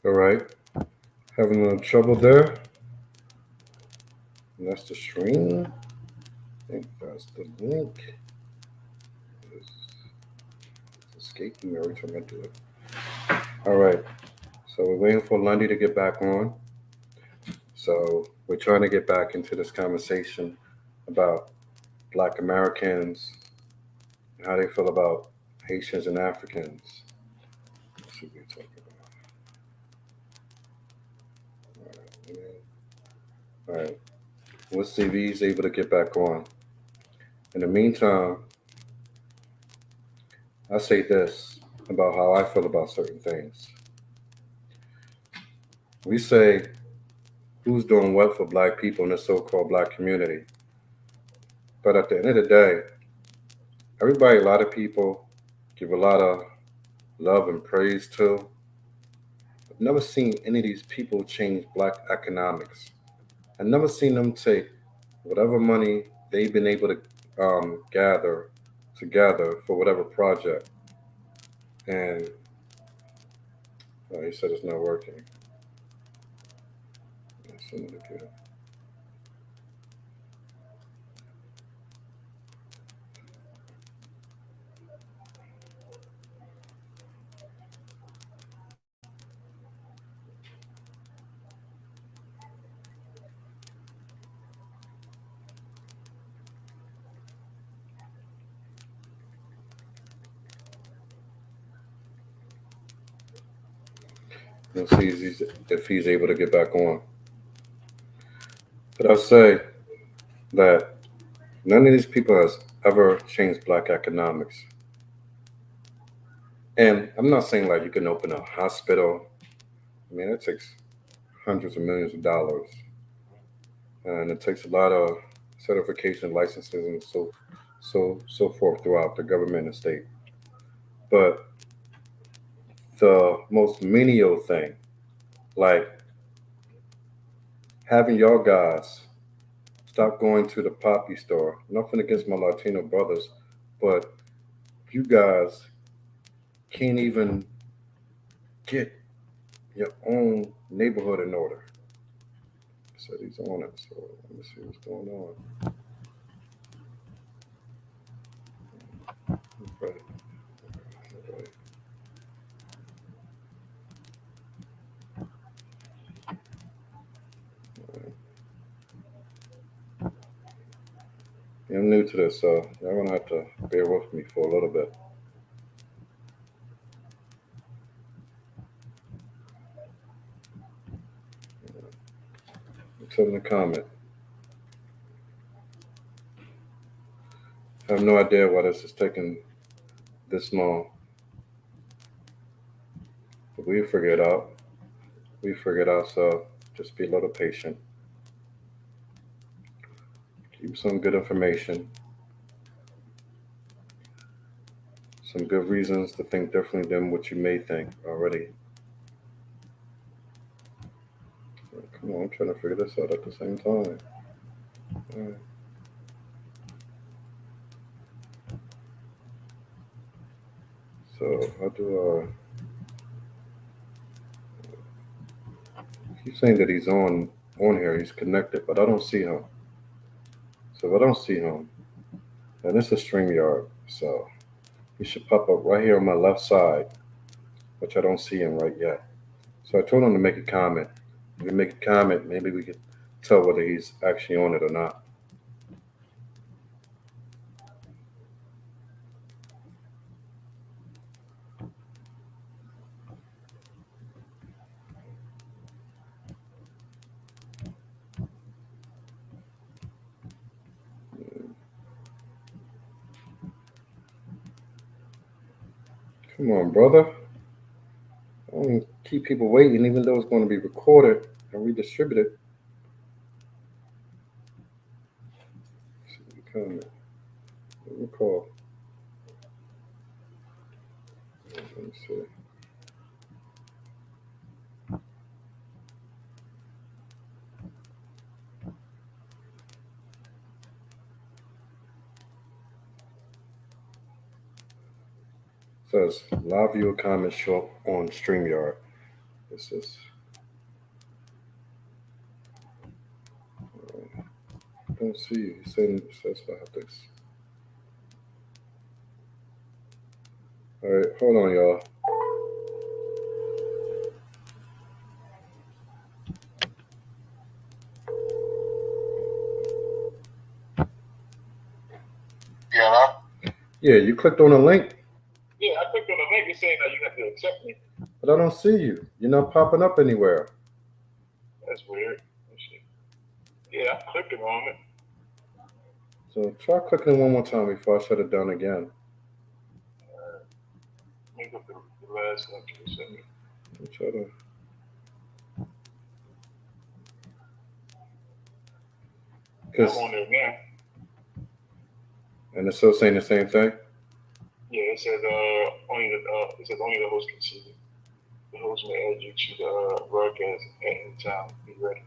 All right. Having a little trouble there. And that's the stream. I think that's the link. It's escaping me every time I do it. All right. So we're waiting for Lundy to get back on. So we're trying to get back into this conversation about Black Americans and how they feel about Haitians and Africans. Let's see what we're talking about. All right. Let's see if he's able to get back on. In the meantime, I say this about how I feel about certain things. We say who's doing what for black people in the so-called black community. But at the end of the day, everybody, a lot of people give a lot of love and praise to. I've never seen any of these people change black economics. I've never seen them take whatever money they've been able to gather together for whatever project. And he said it's not working. Let's see if he's able to get back on. But I'll say that none of these people has ever changed black economics. And I'm not saying like you can open a hospital. I mean, it takes hundreds of millions of dollars, and it takes a lot of certification, licenses, and so forth throughout the government and state. But the most menial thing, like having y'all guys stop going to the poppy store. Nothing against my Latino brothers, but you guys can't even get your own neighborhood in order. So he's on it. So let me see what's going on. Right. Right. Yeah, I'm new to this, so y'all gonna have to bear with me for a little bit. Tell in the comment. I have no idea why this is taking this long, but we figure it out. We figure it out. So just be a little patient. Keep some good information, some good reasons to think differently than what you may think already. Come on, I'm trying to figure this out at the same time. All right. So how do I keep saying that he's on here, he's connected, but I don't see him. So if I don't see him, then it's a StreamYard. So he should pop up right here on my left side, which I don't see him right yet. So I told him to make a comment. If he make a comment, maybe we could tell whether he's actually on it or not. Come on, brother. I don't keep people waiting, even though it's going to be recorded and redistributed. Comment. Recall. Let me see. says live viewer comment show up on StreamYard. This is don't see you. He says I have this. All right, hold on, y'all. Yeah, Yeah, you clicked on the link, yeah, I clicked on the link. It's saying that you have to accept me. but I don't see you. You're not popping up anywhere. That's weird. Let's see. Yeah, I'm clicking on it. So try clicking one more time before I shut it down again. Let me go to the last link you sent me. Try to, I'm cause on there now. and it's still saying the same thing. Yeah, it says only the host can see it. The host may add you to the broadcast at any time. Be ready.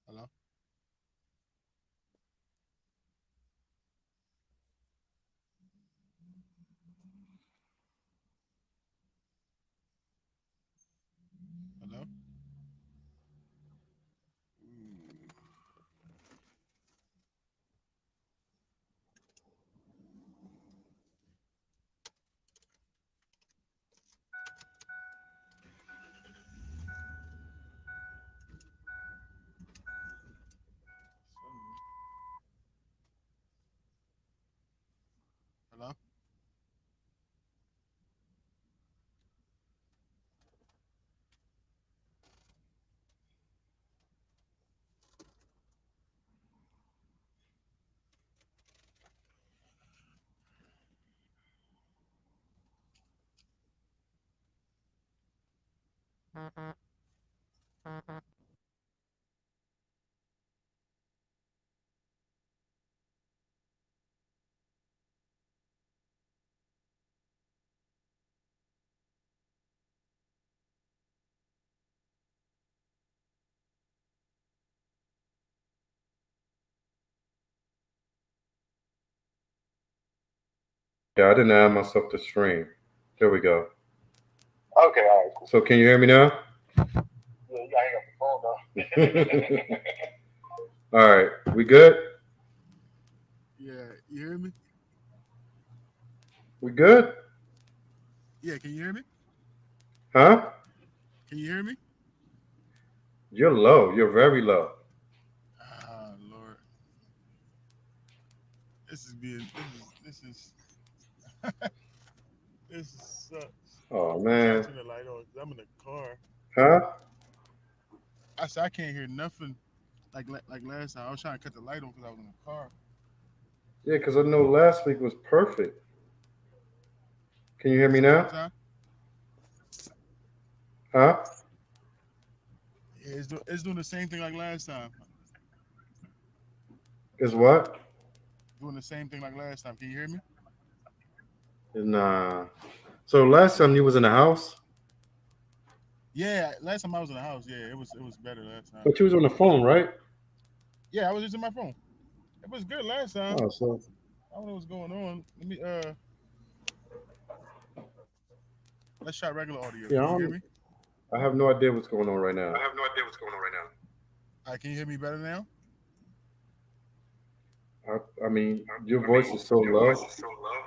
Hello? Hello? Ooh. Hello? Yeah, I didn't add myself to stream. There we go. Okay, all right, cool. So can you hear me now? Yeah, you gotta hang up the phone though. All right, we good? Yeah, you hear me? We good? Yeah, can you hear me? Huh? Can you hear me? You're low. You're very low. Ah, Lord, this is being this is sucks. Oh I'm trying man. to turn the light on 'cause I'm in the car. Huh? I said I can't hear nothing like last time. I was trying to cut the light on because I was in the car. Yeah, because I know last week was perfect. Can you hear me Say one more now? time. Huh? Yeah, it's doing the same thing like last time. Is what? Doing the same thing like last time. Can you hear me? Nah. So last time you was in the house, Yeah, last time I was in the house. Yeah, it was better last time. but you was on the phone, right? Yeah, I was using my phone. It was good last time. Oh, so I don't know what's going on. Let me let's try regular audio. yeah, Can you hear me? I have no idea what's going on right now. I have no idea what's going on right now. All right, can you hear me better now? I mean, your voice is so Your voice low. is so low.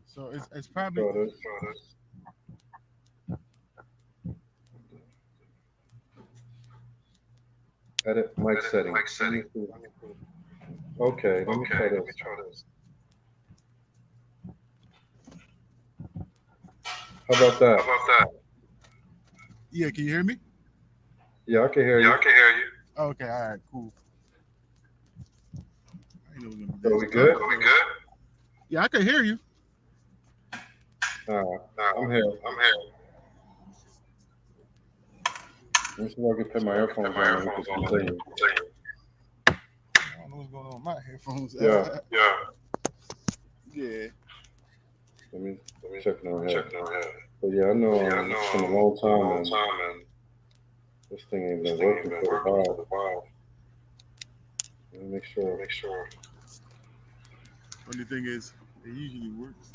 So it's probably So this, edit mic Edit setting. mic setting. Okay, let me Okay, try let me this. try this. How about How that? about that? yeah. Can you hear me? Yeah, I can hear Yeah, you. I can hear you. Okay, all right, cool. I didn't know it was gonna be So this we good? Are we good? Yeah, I can hear you. I'm here. I'm here. Let me see if I can put my So I can put earphones my on and we earphones can on and continue. continue. I don't know what's going on with my headphones. Yeah, Yeah, Yeah. let me let me check now here. check now. Yeah, But yeah, I know yeah, I it's been a know. long It's been a time long and time, and this thing ain't this been thing ain't working been for a working for while. a while. Let me make Let me sure. make sure. Funny thing is, it usually works.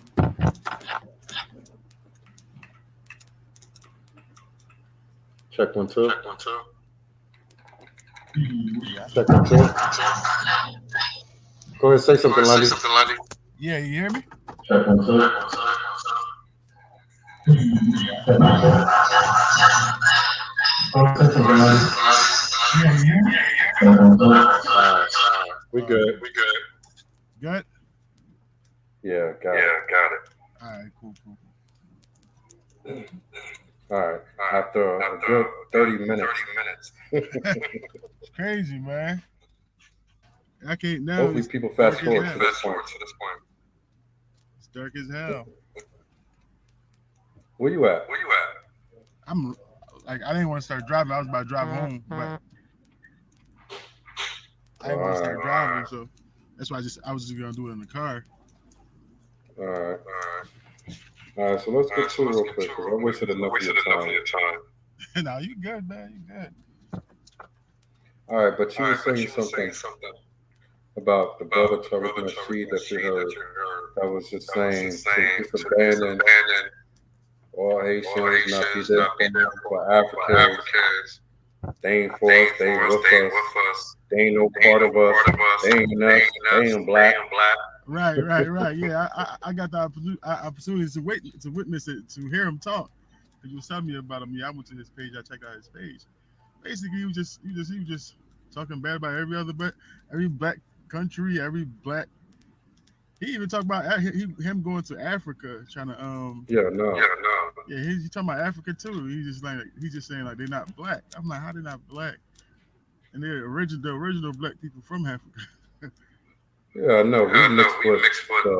Check one, two. Check one, two. Yeah, I can Check hear one, you. two. Go ahead, say Go something, ahead, say Lundy. something, Lundy. Yeah, you hear me? Check one, two. Check one, two. Yeah, I can hear you. Go ahead, say Go something, ahead, say Lundy. something, Lundy. Yeah, you hear me? Check one, two. All right, we All right, good. We good. good. Yeah, got Yeah, it. got it. All right, cool. All right. All right. After a After good a good 30 minutes. 30 minutes. It's crazy, man. I can't now. Hopefully It's people dark fast as forward to hell. this Fast point. forward to this point. It's dark as hell. Where you at? Where you at? I'm like, I didn't want to start driving. I was about to drive home, but I didn't want to All start right. driving, so that's why I was just gonna do it in the car. All right. All right. All right. So let's All get right. So to it let's real get to quick it because real I quick. wasted I enough of your wasted enough of time. your time. Now you good, man. You good. All right. But you All were right, but saying you were saying something something about the brother about the Tariq brother Tariq Nasheed that you Nasheed that heard you heard that was just that was just saying to saying just to just abandon abandon all all Haitians, not be Haitians, there not be there for for Africans. Africans. They ain't They for us. ain't They for ain't us. with They ain't us. with us. They ain't no They ain't part no of us. part of us. They ain't They us. ain't They us. ain't They black. ain't black. Right. Yeah, I got the opportunity to witness it, to hear him talk. Cause you was telling me about him. Yeah, I went to his page. I checked out his page. Basically, he was just talking bad about every black country, every black. He even talked about him going to Africa, trying to Yeah, no. Yeah, no. yeah, he's talking about Africa too. He's just saying like they're not black. I'm like, how they not black? And they're the original black people from Africa. Yeah, no. We Yeah, no. mixed We with mixed with the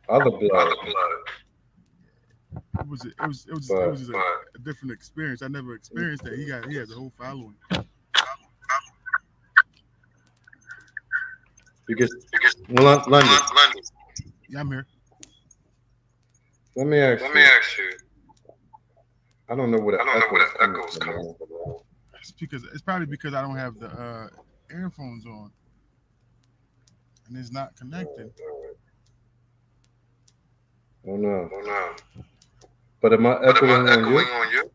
other blood, other blood, It but was just but a different experience. I never experienced that. He has a whole following. you get you just London. London. Yeah, I'm here. Let me ask Let me you. ask you. I don't know where I the don't know echo where is the coming echo's from, coming man. from. It's probably because I don't have the earphones on. and it's not connecting. Oh no. Oh no. But am I But am I echoing on echoing you? on you?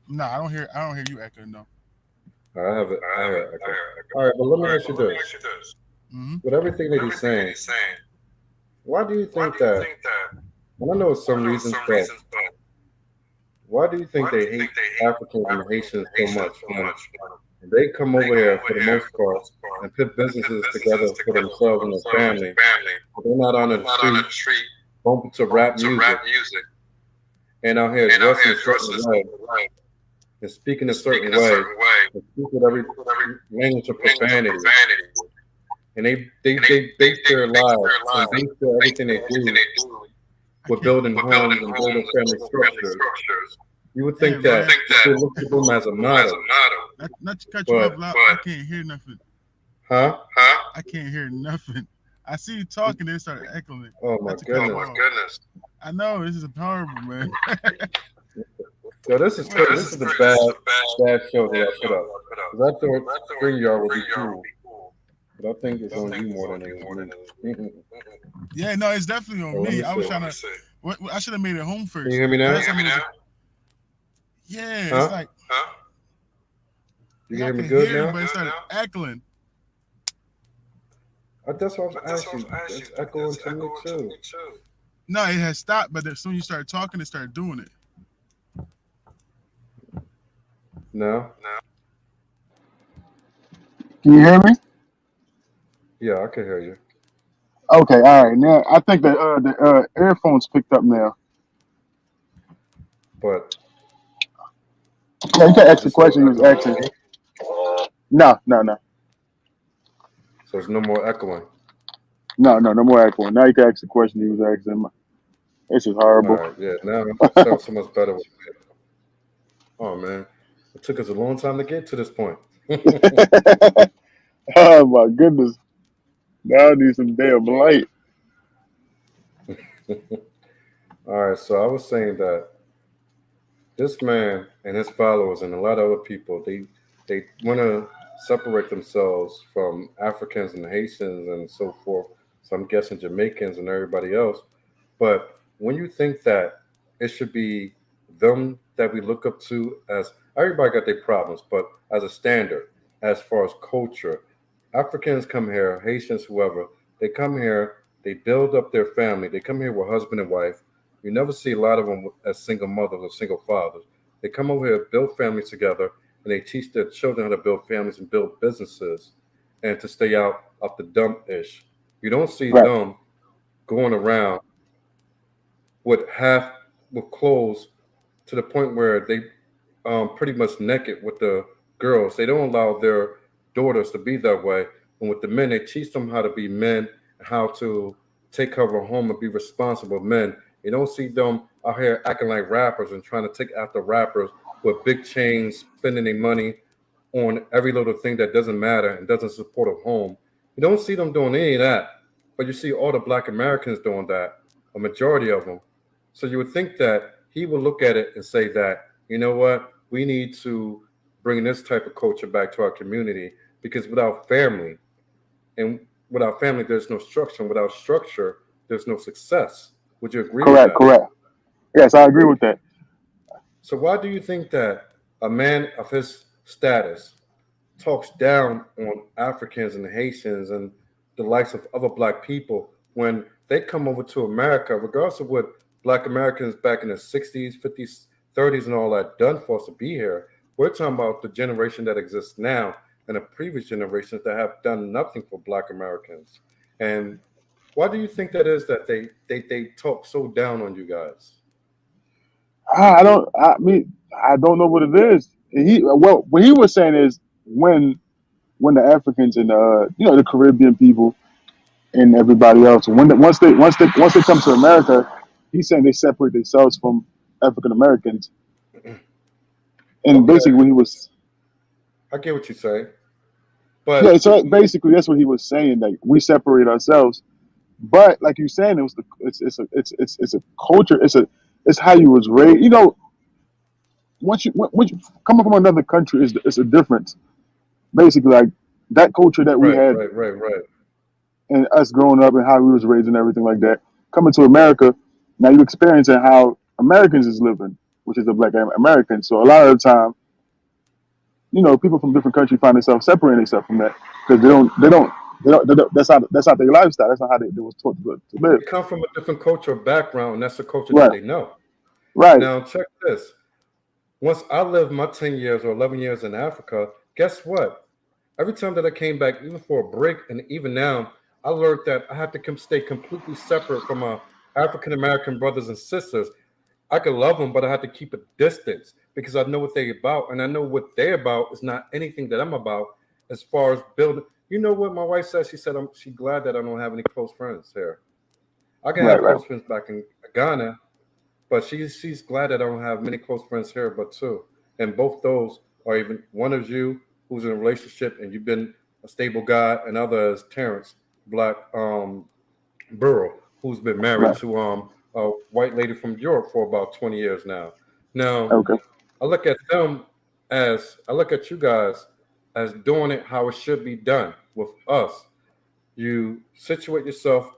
No, I don't hear you echoing. No. I have it. I I have hear it. an I echo. hear it. All right, but let All me right, ask you but let me this: ask you this. Hmm. with everything With that he's everything that saying, he's saying, why do you why think do you that? think that? And I know it's I some know reasons, some but reasons, but why do you think why do they you hate think they hate Africans and Africans Haitians and so Haitians much so when much when they come they over come here over for the here most for the part most part and put and put businesses together businesses for together for themselves and their themselves and family? their family? But they're not on They're the not on street the street bumping to rap bumping to music rap music and out here and out dressing here a certain dressing a way certain way and speaking a and certain speaking a way certain way and speak with every and with every language of language of profanity. profanity. And they, And they, they they, base they their base lives their and lives base their based everything on they everything do they do I with can't. building with homes building and building homes and family building family structures. structures. You would Hey think You would that man, think if they that look if to they them look as a at them as a model, model, not to cut you off, but loud. I but can't hear nothing. huh? huh? I can't hear nothing. I see you talking, then start echoing it. Oh my Not to cut Oh you goodness. my off. goodness! I know this is horrible, man. So this is Wait, crazy. This This is is a crazy. This is a bad show that bad I show put that up. I put up. Because I thought 'Cause I thought StreamYard would be StreamYard would cool, be cool. but I think it's But I on think you it's more on than it you is more than me. it is me. Mm-mm. yeah, no, it's definitely on So let me. me I see. was Let trying me to. see. I should have made it home Can you first. hear me Can now? you Last hear time me it was. now? Yeah, it's Huh? like Huh? You can yeah, I hear me can good hear you, now? but it Good started now? echoing. That's what But I was that's what asking. I was asking It's you. echoing It's to me echoing to too. me too. No, it has stopped, but as soon as you started talking, it started doing it. No? Now, Can you hear me? Yeah, I can hear you. Okay, all right. Now I think the earphones picked up now. But Yeah, you can is ask it the still question you was echoing to asking. me? No, no, no, So it's no more echoing. no, no more echoing. Now you can ask the question you was asking. This is All horrible. right, yeah. Now it sounds so much better. Oh man, it took us a long time to get to this point. Oh my goodness! Now I need some damn light. All right, so I was saying that this man and his followers and a lot of other people, they want to separate themselves from Africans and Haitians and so forth. So I'm guessing Jamaicans and everybody else. But when you think that it should be them that we look up to as everybody got their problems, but as a standard, as far as culture, Africans come here, Haitians, whoever, they come here, they build up their family, they come here with husband and wife. You never see a lot of them as single mothers or single fathers. They come over here, build families together, and they teach their children how to build families and build businesses and to stay out of the dump ish. You don't see Right, them going around with half with clothes to the point where they pretty much naked with the girls. They don't allow their daughters to be that way. And with the men, they teach them how to be men and how to take care of a home and be responsible men. You don't see them out here acting like rappers and trying to take after rappers with big chains, spending their money on every little thing that doesn't matter and doesn't support a home. You don't see them doing any of that, but you see all the Black Americans doing that, a majority of them. So you would think that he would look at it and say that, you know what, we need to bring this type of culture back to our community because without family and without family, there's no structure. And without structure, there's no success. Would you agree with correct, that? correct. Yes, I agree with that. So why do you think that a man of his status talks down on Africans and Haitians and the likes of other black people when they come over to America, regardless of what black Americans back in the 60s, 50s, 30s, and all that done for us to be here? We're talking about the generation that exists now and the previous generations that have done nothing for black Americans. And why do you think that is that they talk so down on you guys? I don't. I mean, I don't know what it is. What he was saying is when the Africans and the Caribbean people and everybody else once they come to America, he's saying they separate themselves from African Americans. And Okay, basically, what he was I get what you say, yeah, but so basically that's what he was saying. Like we separate ourselves, but like you saying, it's a culture. It's how you was raised. Once you come from another country, it's a difference. Basically, like that culture that we right, had right, right, right. and us growing up and how we was raised and everything like that. Coming to America, now you experiencing how Americans is living, which is a black American. So a lot of the time, people from different countries find themselves separating themselves from that because they don't, that's not their lifestyle. That's not how they was taught to live. They come from a different cultural background, and that's the culture that Right, they know. right, Now, check this. Once I lived my 10 years or 11 years in Africa, guess what? Every time that I came back, even for a break, and even now, I learned that I had to stay completely separate from my African American brothers and sisters. I could love them, but I had to keep a distance because I know what they're about, and I know what they're about is not anything that I'm about as far as building. You know what my wife said? She said she's glad that I don't have any close friends here. I can right, have right, close friends back in Ghana, but she's glad that I don't have many close friends here, but two. And both those are even one of you who's in a relationship and you've been a stable guy, and other is Terrence Black Burrow, who's been married right. to a white lady from Europe for about 20 years now. Now, Okay, I look at them as I look at you guys as doing it how it should be done with us. You situate yourself,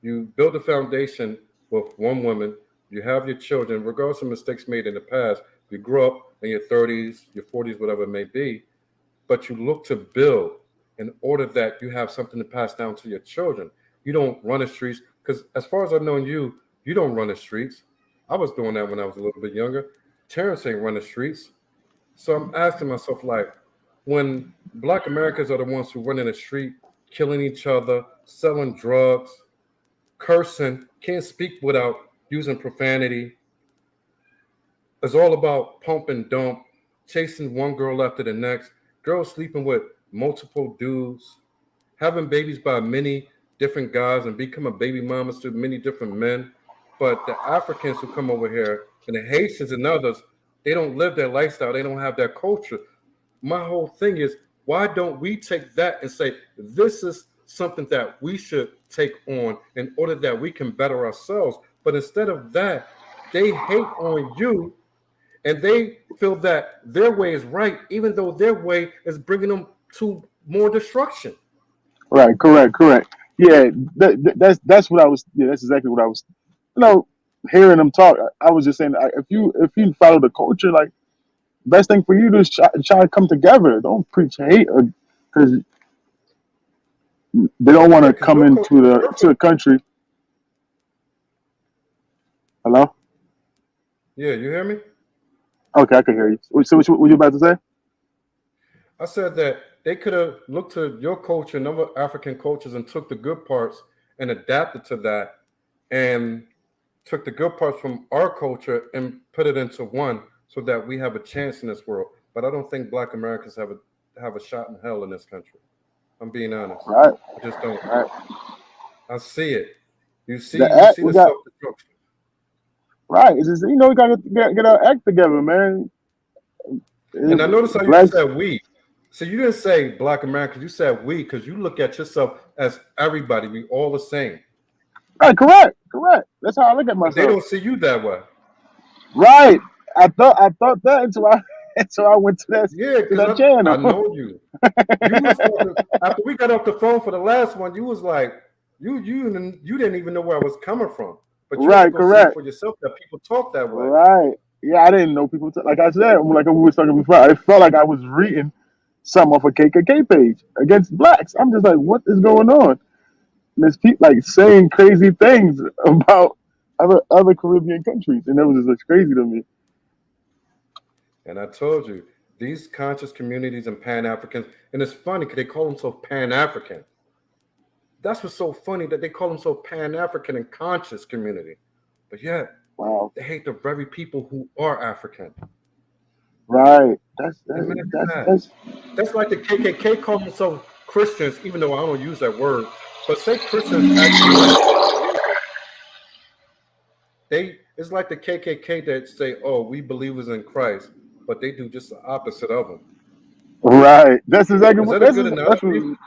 you build a foundation with one woman, you have your children, regardless of mistakes made in the past. You grow up in your 30s, your 40s, whatever it may be, but you look to build in order that you have something to pass down to your children. You don't run the streets because, as far as I've known you, you don't run the streets. I was doing that when I was a little bit younger. Terrence ain't run the streets. So I'm asking myself, like, when Black Americans are the ones who run in the street, killing each other, selling drugs, cursing, can't speak without using profanity. It's all about pump and dump, chasing one girl after the next, girls sleeping with multiple dudes, having babies by many different guys and becoming baby mamas to many different men. But the Africans who come over here and the Haitians and others, they don't live their lifestyle. They don't have that culture. My whole thing is, why don't we take that and say this is something that we should take on in order that we can better ourselves? But instead of that, they hate on you and they feel that their way is right, even though their way is bringing them to more destruction. right. Correct, correct. Yeah, that's what I was. Yeah, that's exactly what I was. You know, hearing them talk, I was just saying, if you follow the culture, like best thing for you to try to come together. Don't preach hate because they don't want Yeah, to because come your culture into is the perfect. country. Hello. Yeah, you hear me? Okay, I can hear you. So what you about to say? I said that they could have looked to your culture and other African cultures and took the good parts and adapted to that and took the good parts from our culture and put it into one so that we have a chance in this world. But I don't think Black Americans have a shot in hell in this country. I'm being honest. Right, I just don't. right. I see it. The You act see we the got self destruction. right. It's just we got to get our act together, man. And I noticed how you just Blacks, said we. So you didn't say Black Americans, you said we because you look at yourself as everybody. We all the same. right? Correct, correct. That's how I look at But they myself. don't see you that way. Right. I thought that until I until I went to Yeah, because that I channel. know you. You was talking after we got off the phone for the last one. You was like, you didn't even know where I was coming from, but you had to Right, go see it correct. for yourself that people talk that way. Right. Yeah, I didn't know people. Like I said, like we were talking before, I felt like I was reading some off a KKK page against blacks. I'm just like, what is going on? And there's people like saying crazy things about other Caribbean countries, and that was just like, crazy to me. And I told you, these conscious communities and Pan Africans, and it's funny because they call themselves Pan African. That's what's so funny that they call themselves Pan African and conscious community. But yet, Wow. they hate the very people who are African. Right. That's Imagine that's that. that's That's like the KKK call themselves Christians, even though I don't use that word. But say Christians actually went into a community. It's like the KKK that say, "Oh, we believers in Christ," but they do just the opposite of them. right. That's exactly Is what that a this good is. That's analogy? what,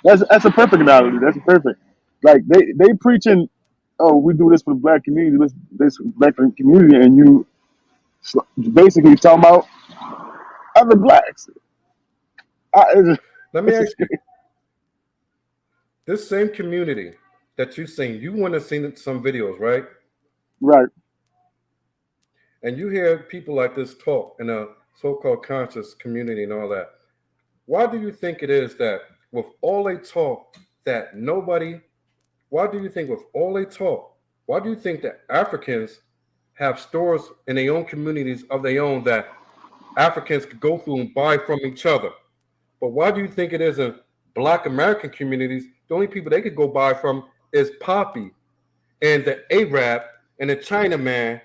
that's a perfect analogy. That's perfect. Like they preaching, oh, we do this for the black community, this black community, and you basically talking about other blacks. It's Let me it's ask just you: This same community that you seen, you want to see some videos, right? Right. And you hear people like this talk in a so-called conscious community and all that. Why do you think it is that with all they talk that nobody, why do you think with all they talk, why do you think that Africans have stores in their own communities of their own that Africans could go through and buy from each other? But why do you think it is in Black American communities, the only people they could go buy from is Poppy and the Arab and the Chinaman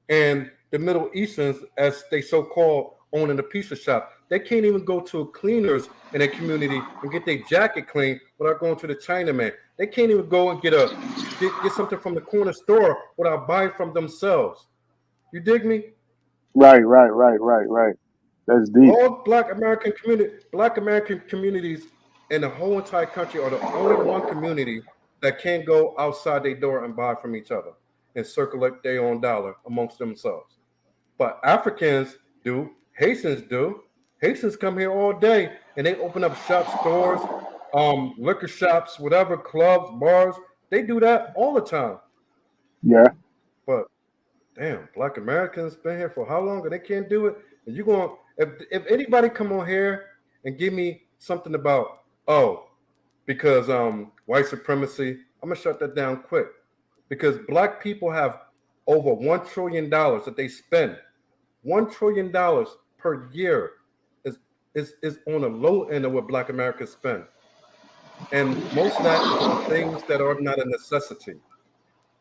and the Middle Easterns, as they so called, owning the pizza shop? They can't even go to cleaners in their community and get their jacket clean without going to the Chinaman. They can't even go and get something from the corner store without buying from themselves. You dig me? Right. Right. Right. Right. Right. That's deep. All Black American communities in the whole entire country are the only one community that can't go outside their door and buy from each other and circulate their own dollar amongst themselves. But Africans do, Haitians do. Haitians come here all day and they open up shops, stores, liquor shops, whatever, clubs, bars. They do that all the time. Yeah. But damn, Black Americans been here for how long and they can't do it? And you going if anybody come on here and give me something about because white supremacy, I'm gonna shut that down quick. Because black people have over $1 trillion that they spend. $1 trillion per year is on the low end of what Black Americans spend. And most of that is on things that are not a necessity.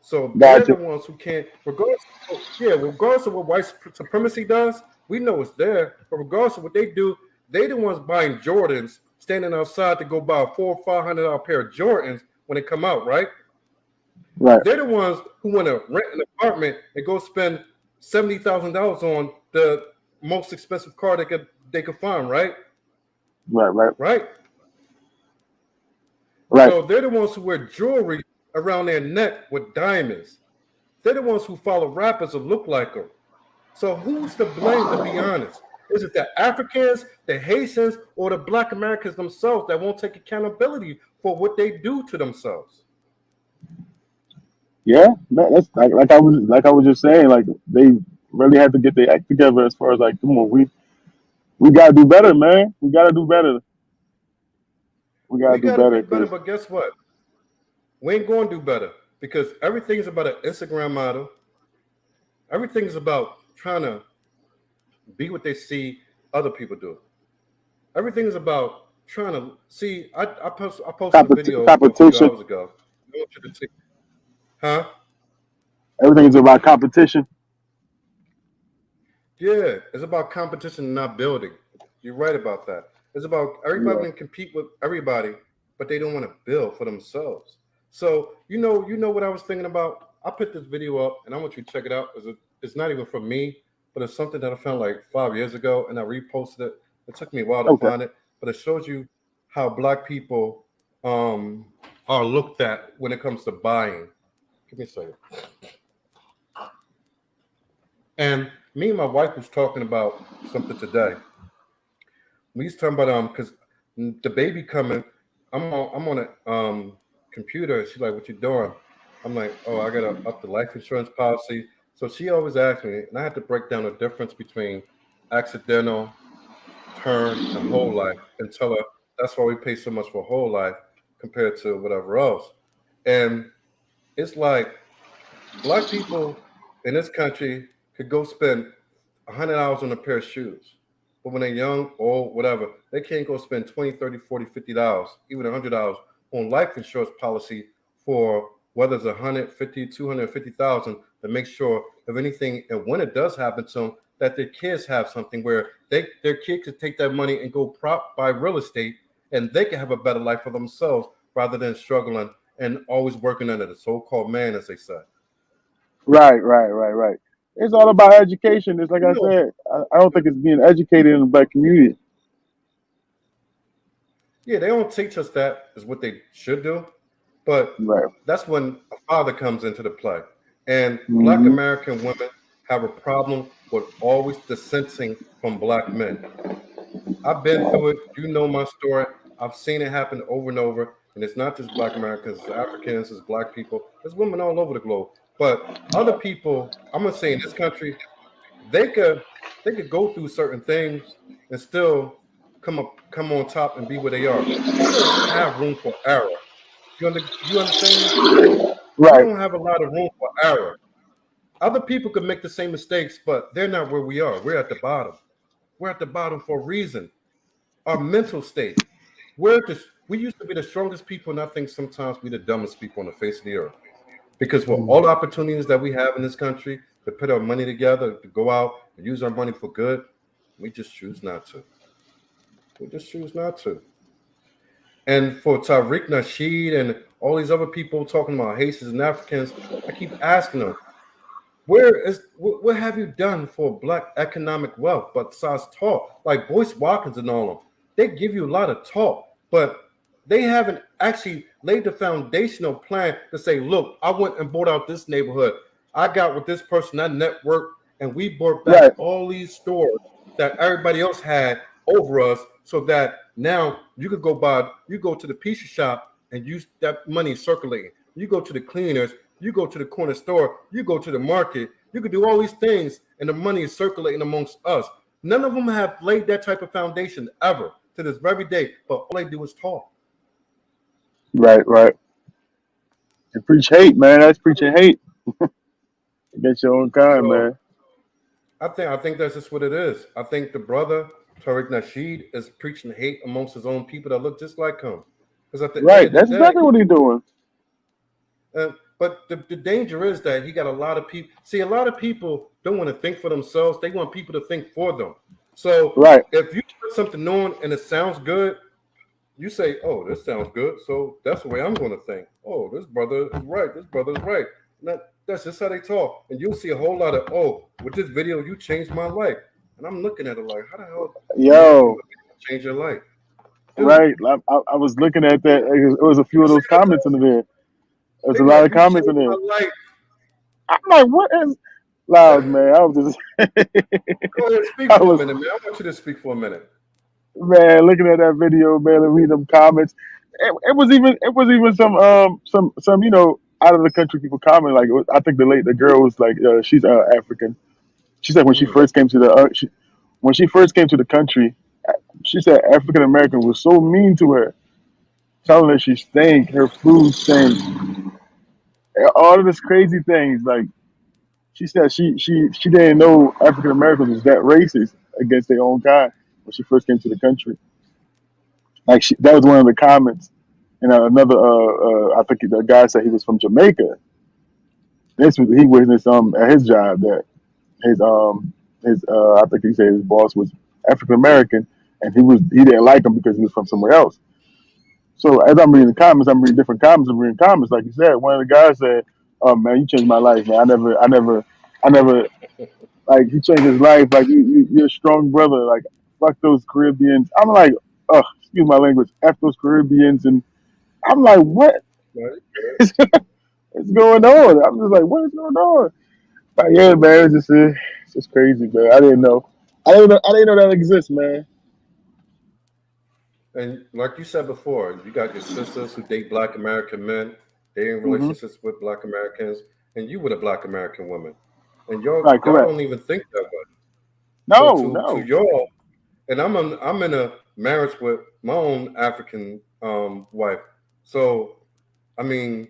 So they're the Gotcha. ones who can't, regardless of what white supremacy does, we know it's there. But regardless of what they do, they the ones buying Jordans, standing outside to go buy a $400 or $500 pair of Jordans when they come out, right? Right. They're the ones who want to rent an apartment and go spend $70,000 on the most expensive car they could find, right? Right. Right. Right. Right. So they're the ones who wear jewelry around their neck with diamonds. They're the ones who follow rappers or look like them. So who's to blame, to be honest? Is it the Africans, the Haitians, or the Black Americans themselves that won't take accountability for what they do to themselves? Yeah. That's like I was just saying. Like they really had to get their act together as far as like, come on, we gotta do better, man. We gotta do better. We gotta We do got to better do better, because but guess what? We ain't going to do better because everything's about an Instagram model. Everything's about trying to be what they see other people do. Everything's about trying to see. I posted a video a few competition. hours ago. I want you to take, huh? Everything is about competition. Yeah, it's about competition, not building. You're right about that. It's about everybody Yeah. can compete with everybody, but they don't want to build for themselves. So you know what I was thinking about. I put this video up, and I want you to check it out. It's not even from me, but it's something that I found like 5 years ago, and I reposted it. It took me a while to Okay. find it, but it shows you how black people um, are looked at when it comes to buying. Give me a second. And me and my wife was talking about something today. We was talking about because the baby coming. I'm on a computer. She's like, "What you doing?" I'm like, "Oh, I gotta up the life insurance policy." So she always asks me, and I have to break down the difference between accidental, term, and whole life, and tell her that's why we pay so much for whole life compared to whatever else. And it's like black people in this country could go spend $100 on a pair of shoes. But when they're young, old, whatever, they can't go spend 20, 30, 40, $50, even $100 on life insurance policy for whether it's 150, 250,000 to make sure if anything, and when it does happen to them, that their kids have something where their kid could take that money and go prop buy real estate and they can have a better life for themselves rather than struggling and always working under the so-called man, as they say. Right. Right. Right. Right. It's all about education. It's like You I know, said. I don't think it's being educated in the black community. yeah, they don't teach us that is what they should do, but Right. that's when a father comes into the play. And black Hmm. American women have a problem with always dissenting from black men. I've been through it. You know my story. I've seen it happen over and over. and it's not just Black Americans, it's Africans, it's Black people, there's women all over the globe. But other people, I'm gonna say in this country, they could they could go through certain things and still come on top and be where they are. We don't have room for error. You understand? We Right, don't have a lot of room for error. Other people could make the same mistakes, but they're not where we are. We're at the bottom. We're at the bottom for a reason. Our mental state. We used to be the strongest people, and I think sometimes we're the dumbest people on the face of the earth. Because for all the opportunities that we have in this country to put our money together, to go out and use our money for good, we just choose not to. We just choose not to. And for Tariq Nasheed and all these other people talking about Haitians and Africans, I keep asking them, what have you done for Black economic wealth but besides talk? Like Boyce Watkins and all of them, they give you a lot of talk, but they haven't actually laid the foundational plan to say, look, I went and bought out this neighborhood. I got with this person, that network, and we brought back right, all these stores that everybody else had over us so that now you could you go to the pizza shop and use that money circulating. You go to the cleaners, you go to the corner store, you go to the market, you could do all these things and the money is circulating amongst us. None of them have laid that type of foundation ever to this very day, but all they do is talk. right. And preach hate, man. That's preaching hate against your own kind, So man. I think that's just what it is. I think the brother Tariq Nasheed is preaching hate amongst his own people that look just like him. Because at the end Right. of the That's day, exactly what he's doing. but the danger is that he got a lot of people. See, a lot of people don't want to think for themselves. They want people to think for them. So Right, if you put something on and it sounds good, you say, "Oh, this sounds good." So that's the way I'm going to think. Oh, this brother is right. This brother is right. That's just how they talk. And you'll see a whole lot of, "Oh, with this video, you changed my life." And I'm looking at it like, how the hell you making from yo. a video change your life, dude? Right. I was looking at that. It was a few of You see those what I'm comments in there. There's a saying? They lot of like, you comments in changed there. my life. I'm like, what is loud, man? I was just, Go ahead, speak I for a was, minute, man. I want you to speak for a minute. man, looking at that video, man, and reading them comments. It was even some out of the country people comment. Like I think the girl was like she's African. She said when she Mm, first came to the when she first came to the country, she said African American was so mean to her, telling her she stank, her food stank, all of this crazy things. Like she said, she didn't know African Americans was that racist against their own kind when she first came to the country. Like that was one of the comments. And another, I think the guy said he was from Jamaica. He witnessed at his job that his I think he said his boss was African American, and he didn't like him because he was from somewhere else. So as I'm reading the comments, I'm reading different comments. I'm reading comments. Like you said, one of the guys said, "Oh man, you changed my life, man. I never like he changed his life. Like you're a strong brother. Like fuck those Caribbeans." I'm like, oh, excuse my language. F those Caribbeans, and I'm like, what right? is going on? I'm just like, what is going on? Like, yeah, man, it's just crazy, man. I didn't know. I didn't know that exists, man. And like you said before, you got your sisters who date Black American men. They in Hmm. relationships with Black Americans, and you with a Black American woman, and Right, y'all correct. don't even think that way. So No, to no, y'all, and I'm in a marriage with my own African wife. So I mean,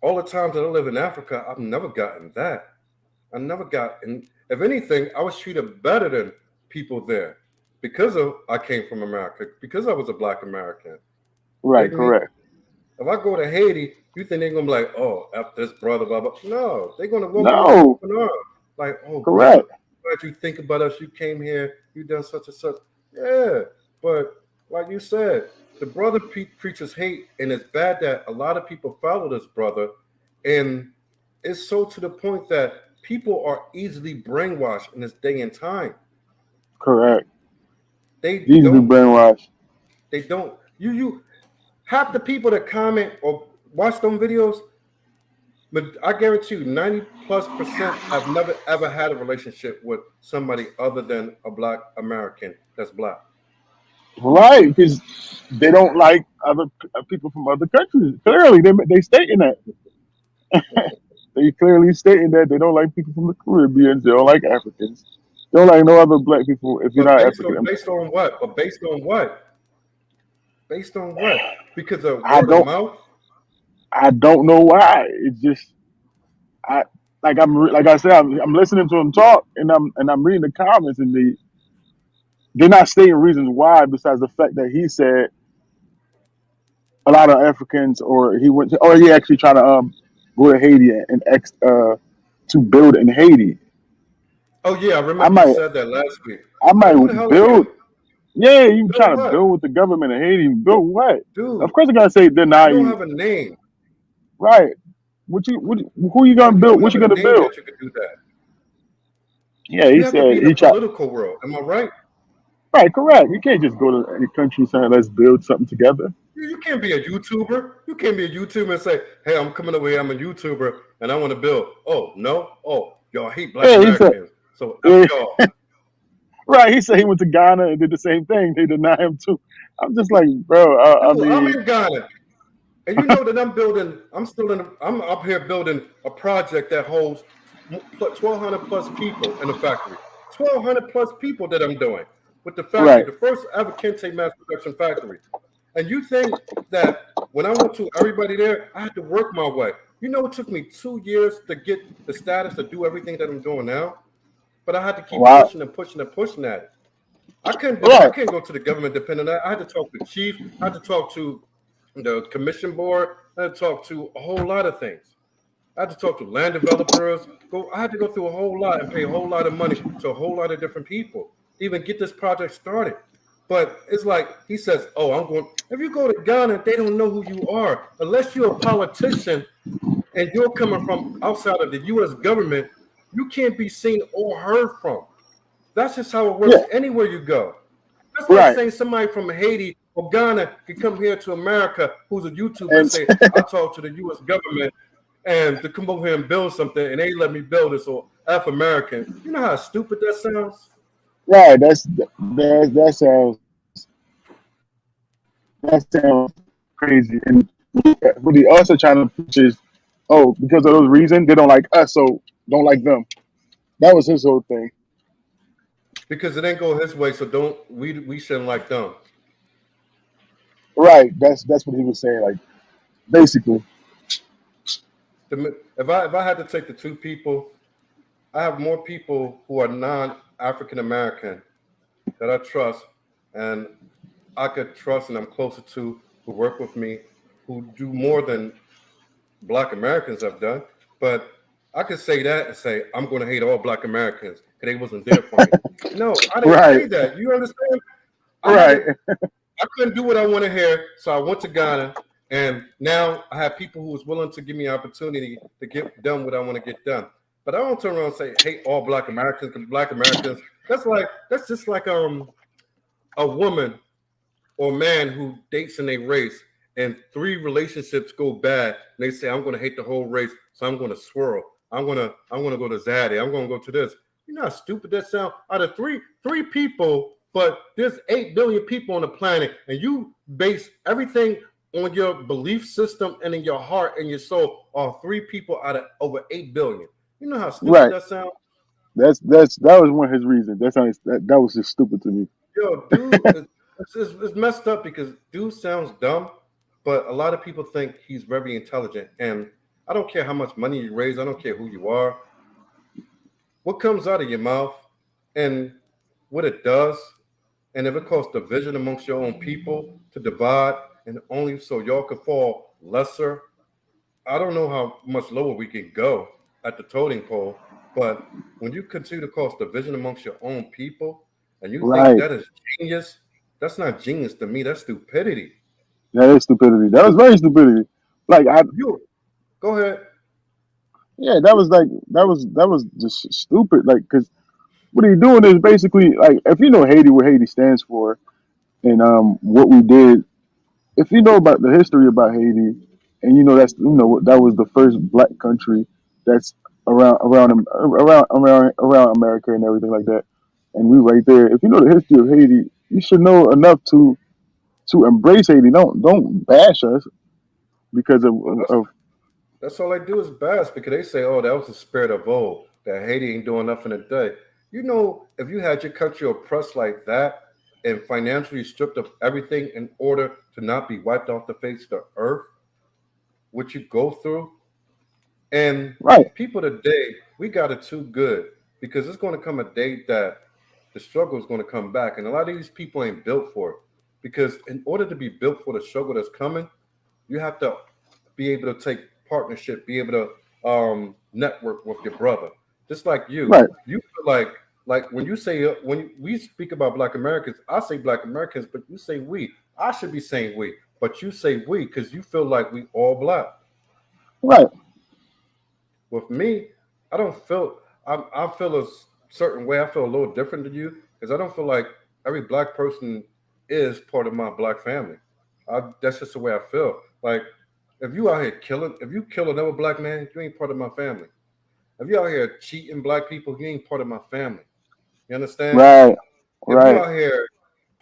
all the times that I live in Africa, I've never gotten that. I never got, and if anything, I was treated better than people there because of I came from America, because I was a Black American. right, Dig me? correct. If I go to Haiti, you think they're gonna be like, "Oh, F this brother," blah blah. No, they're gonna welcome me with No, open arms. Like, "Oh, brother, correct. glad you think about us. You came here. You done such and such." Yeah, but like you said, the brother preaches hate, and it's bad that a lot of people follow this brother, and it's so to the point that people are easily brainwashed in this day and time. Correct. They Easily don't. brainwashed. They don't. You half the people that comment or watch them videos. But I guarantee you, 90+% have never ever had a relationship with somebody other than a Black American that's Black. right? Because they don't like other people from other countries. Clearly, they stating that. They clearly stating that they don't like people from the Caribbean. They don't like Africans. They don't like no other black people if you're But not based African on based American. on what? But based on what? Based on what? Because of I word of don't. mouth. I don't know why. It's just I like I said. I'm listening to him talk, and I'm reading the comments, and they're not stating reasons why besides the fact that he said a lot of Africans, or he went to, or he actually trying to go to Haiti to build in Haiti. Oh yeah, I I remember you might said that last week. I Like might who the hell are build. you? Yeah, you Build trying to what? build with the government of Haiti? Build what? Of Dude, course, I gotta say deny you don't you. have a name. Right? Who you gonna You build? don't What have you a gonna name build? that you could do that. Yeah, he You have to be said in the he tried. political world. Am I right? Right, correct. You can't just go to any country saying let's build something together. You can't be a YouTuber. You can't be a YouTuber and say, "Hey, I'm coming over here. I'm a YouTuber and I want to build." Oh no. Oh, y'all hate Black Yeah, he said. Americans. So F Yeah, y'all. right. He said he went to Ghana and did the same thing. They deny him too. I'm just like, bro. I Dude, I'm mean, in Ghana. And you know that I'm building, I'm up here building a project that holds 1,200 plus people in the factory. 1,200 plus people that I'm doing with the factory, right. the first ever Kente mass production factory. And you think that when I went to everybody there, I had to work my way. You know, it took me 2 years to get the status to do everything that I'm doing now, but I had to keep Wow. pushing and pushing and pushing at it. I Right. can't go to the government depending on that. I had to talk to chief. I had to talk to the commission board. I had to talk to a whole lot of things. I had to talk to land developers. I had to go through a whole lot and pay a whole lot of money to a whole lot of different people to even get this project started. But it's like he says, "Oh, I'm going." If you go to Ghana, they don't know who you are unless you're a politician and you're coming from outside of the U.S. government. You can't be seen or heard from. That's just how it works Yeah. anywhere you go. That's like Right. saying somebody from Haiti or Ghana could come here to America who's a YouTuber and And say, I talked to the US government and to come over here and build something and they let me build this or F American. You know how stupid that sounds? right. That sounds crazy. And what he also trying to preach is, oh, because of those reasons, they don't like us, so don't like them. That was his whole thing. Because it didn't go his way, so don't we shouldn't like them. Right. That's what he was saying. Like basically. If I had to take the two people, I have more people who are non African American that I trust and I could trust and I'm closer to who work with me, who do more than Black Americans have done. But I could say that and say I'm going to hate all Black Americans because they wasn't there for me. No, I didn't Right. say that. You understand? I had Right. to. I couldn't do what I want to hear, so I went to Ghana, and now I have people who was willing to give me an opportunity to get done what I want to get done. But I don't turn around and say hate all Black Americans because Black Americans. That's just like a woman or man who dates in a race and three relationships go bad and they say I'm going to hate the whole race, so I'm going to swirl. I'm going to go to Zaddy. I'm going to go to this. You know how stupid that sounds. Out of three people, but there's 8 billion people on the planet, and you base everything on your belief system and in your heart and your soul are three people out of over 8 billion. You know how stupid Right. that sounds. That was one of his reasons. That was just stupid to me. Yo, dude, it's messed up because dude sounds dumb, but a lot of people think he's very intelligent. And I don't care how much money you raise, I don't care who you are. What comes out of your mouth and what it does, and if it causes division amongst your own people to divide and only so y'all could fall lesser, I don't know how much lower we can go at the totem pole, but when you continue to cause division amongst your own people and you think Right. that is genius, that's not genius to me. That's stupidity. That is stupidity. That was very stupidity. Like I You go ahead. yeah, that was just stupid. Like because what he's doing is basically like if you know Haiti, what Haiti stands for, and what we did. If you know about the history about Haiti, and you know that was the first black country that's around America and everything like that, and we right there. If you know the history of Haiti, you should know enough to embrace Haiti. Don't bash us because of That's all they do is bash because they say, "Oh, that was the spirit of old. That Haiti ain't doing nothing today." You know, if you had your country oppressed like that and financially stripped of everything in order to not be wiped off the face of the earth, what you go through, and right, people today, we got it too good because it's going to come a day that the struggle is going to come back, and a lot of these people ain't built for it. Because in order to be built for the struggle that's coming, you have to be able to take partnership, be able to network with your brother. Just like right, you feel like when you say we speak about Black Americans, I say Black Americans, but you say we. I should be saying we, but you say we because you feel like we all black. right, With me, I don't feel I feel a certain way. I feel a little different than you because I don't feel like every black person is part of my black family. That's just the way I feel. Like if you out here killing, if you kill another black man, you ain't part of my family. If you out here cheating black people, you ain't part of my family. You understand? right, If you right, out here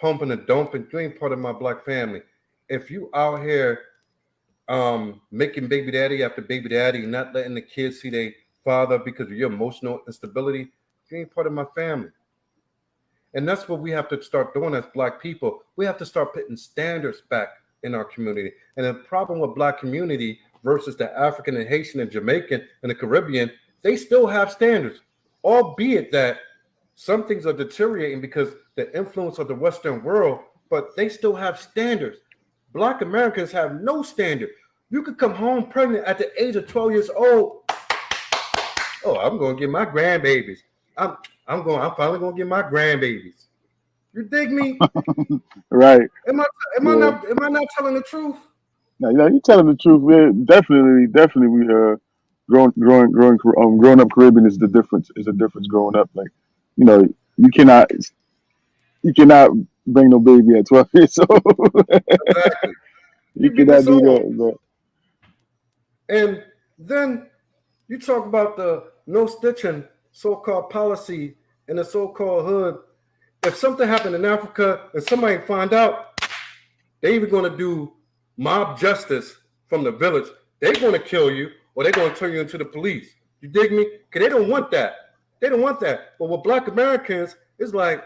pumping and dumping, you ain't part of my black family. If you out here making baby daddy after baby daddy, not letting the kids see their father because of your emotional instability, you ain't part of my family. And that's what we have to start doing as black people. We have to start putting standards back in our community. And the problem with black community versus the African and Haitian and Jamaican and the Caribbean, they still have standards, albeit that some things are deteriorating because the influence of the Western world, but they still have standards. Black Americans have no standard. You could come home pregnant at the age of 12 years old. Oh, I'm going to get my grandbabies. I'm I'm finally going to get my grandbabies. You dig me? right. Am I Yeah. am I not telling the truth? Now, you're telling the truth. Man. Definitely, we growing up Caribbean is the difference. Is a difference growing up. Like, you know, you cannot you cannot bring no baby at 12 years old. Exactly. You You'd be cannot do disowned. that. But And then you talk about the no stitching so-called policy in the so-called hood. If something happened in Africa and somebody find out, they even going to do mob justice from the village. They're going to kill you or they're going to turn you into the police. You dig me? Because they don't want that. They don't want that. But with black Americans, it's like,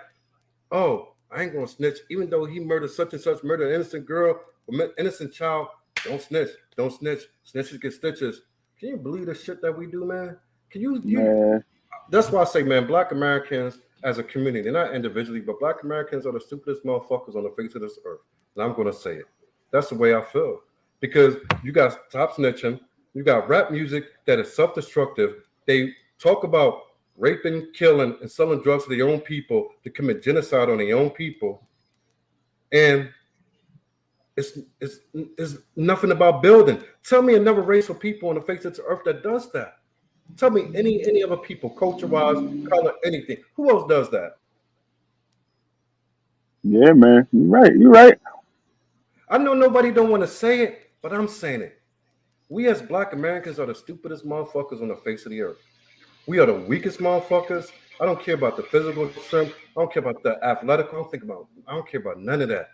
oh, I ain't going to snitch. Even though he murdered such and such, murdered an innocent girl, or innocent child, don't snitch. Don't snitch. Snitches get stitches. Can you believe the shit that we do, man? Can you man, That's why I say, man, black Americans as a community, they're not individually, but black Americans are the stupidest motherfuckers on the face of this earth. And I'm going to say it. That's the way I feel. Because you got stop snitching, you got rap music that is self destructive. They talk about raping, killing, and selling drugs to their own people to commit genocide on their own people. And it's nothing about building. Tell me another race of people on the face of the earth that does that. Tell me any other people, culture wise, color, anything. Who else does that? yeah, man, you're right. You're right. I know nobody don't want to say it, but I'm saying it. We as black Americans are the stupidest motherfuckers on the face of the earth. We are the weakest motherfuckers. I don't care about the physical strength. I don't care about the athletic. I don't care about none of that.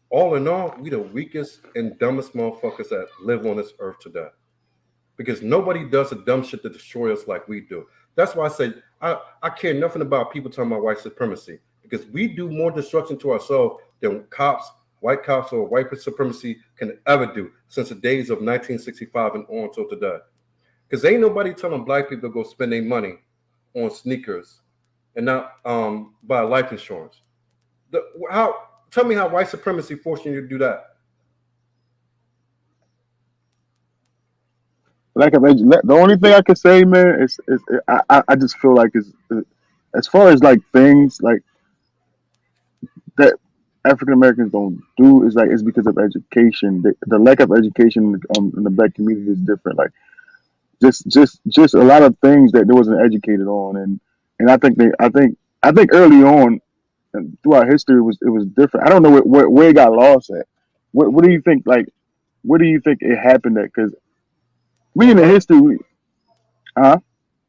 All in all, we the weakest and dumbest motherfuckers that live on this earth today. Because nobody does the dumb shit to destroy us like we do. That's why I say I care nothing about people talking about white supremacy because we do more destruction to ourselves than white cops, or white supremacy can ever do since the days of 1965 and on till today. Because ain't nobody telling black people to go spend their money on sneakers and not buy life insurance. How? Tell me how white supremacy forcing you to do that. The only thing I can say, man, is I just feel like as far as like things like that African Americans don't do is like it's because of education. The lack of education in the black community is different. Like just a lot of things that they wasn't educated on, and I think early on and throughout history it was different. I don't know where it got lost at. What do you think? Like, where do you think it happened at? Because My we in the wife, history, huh?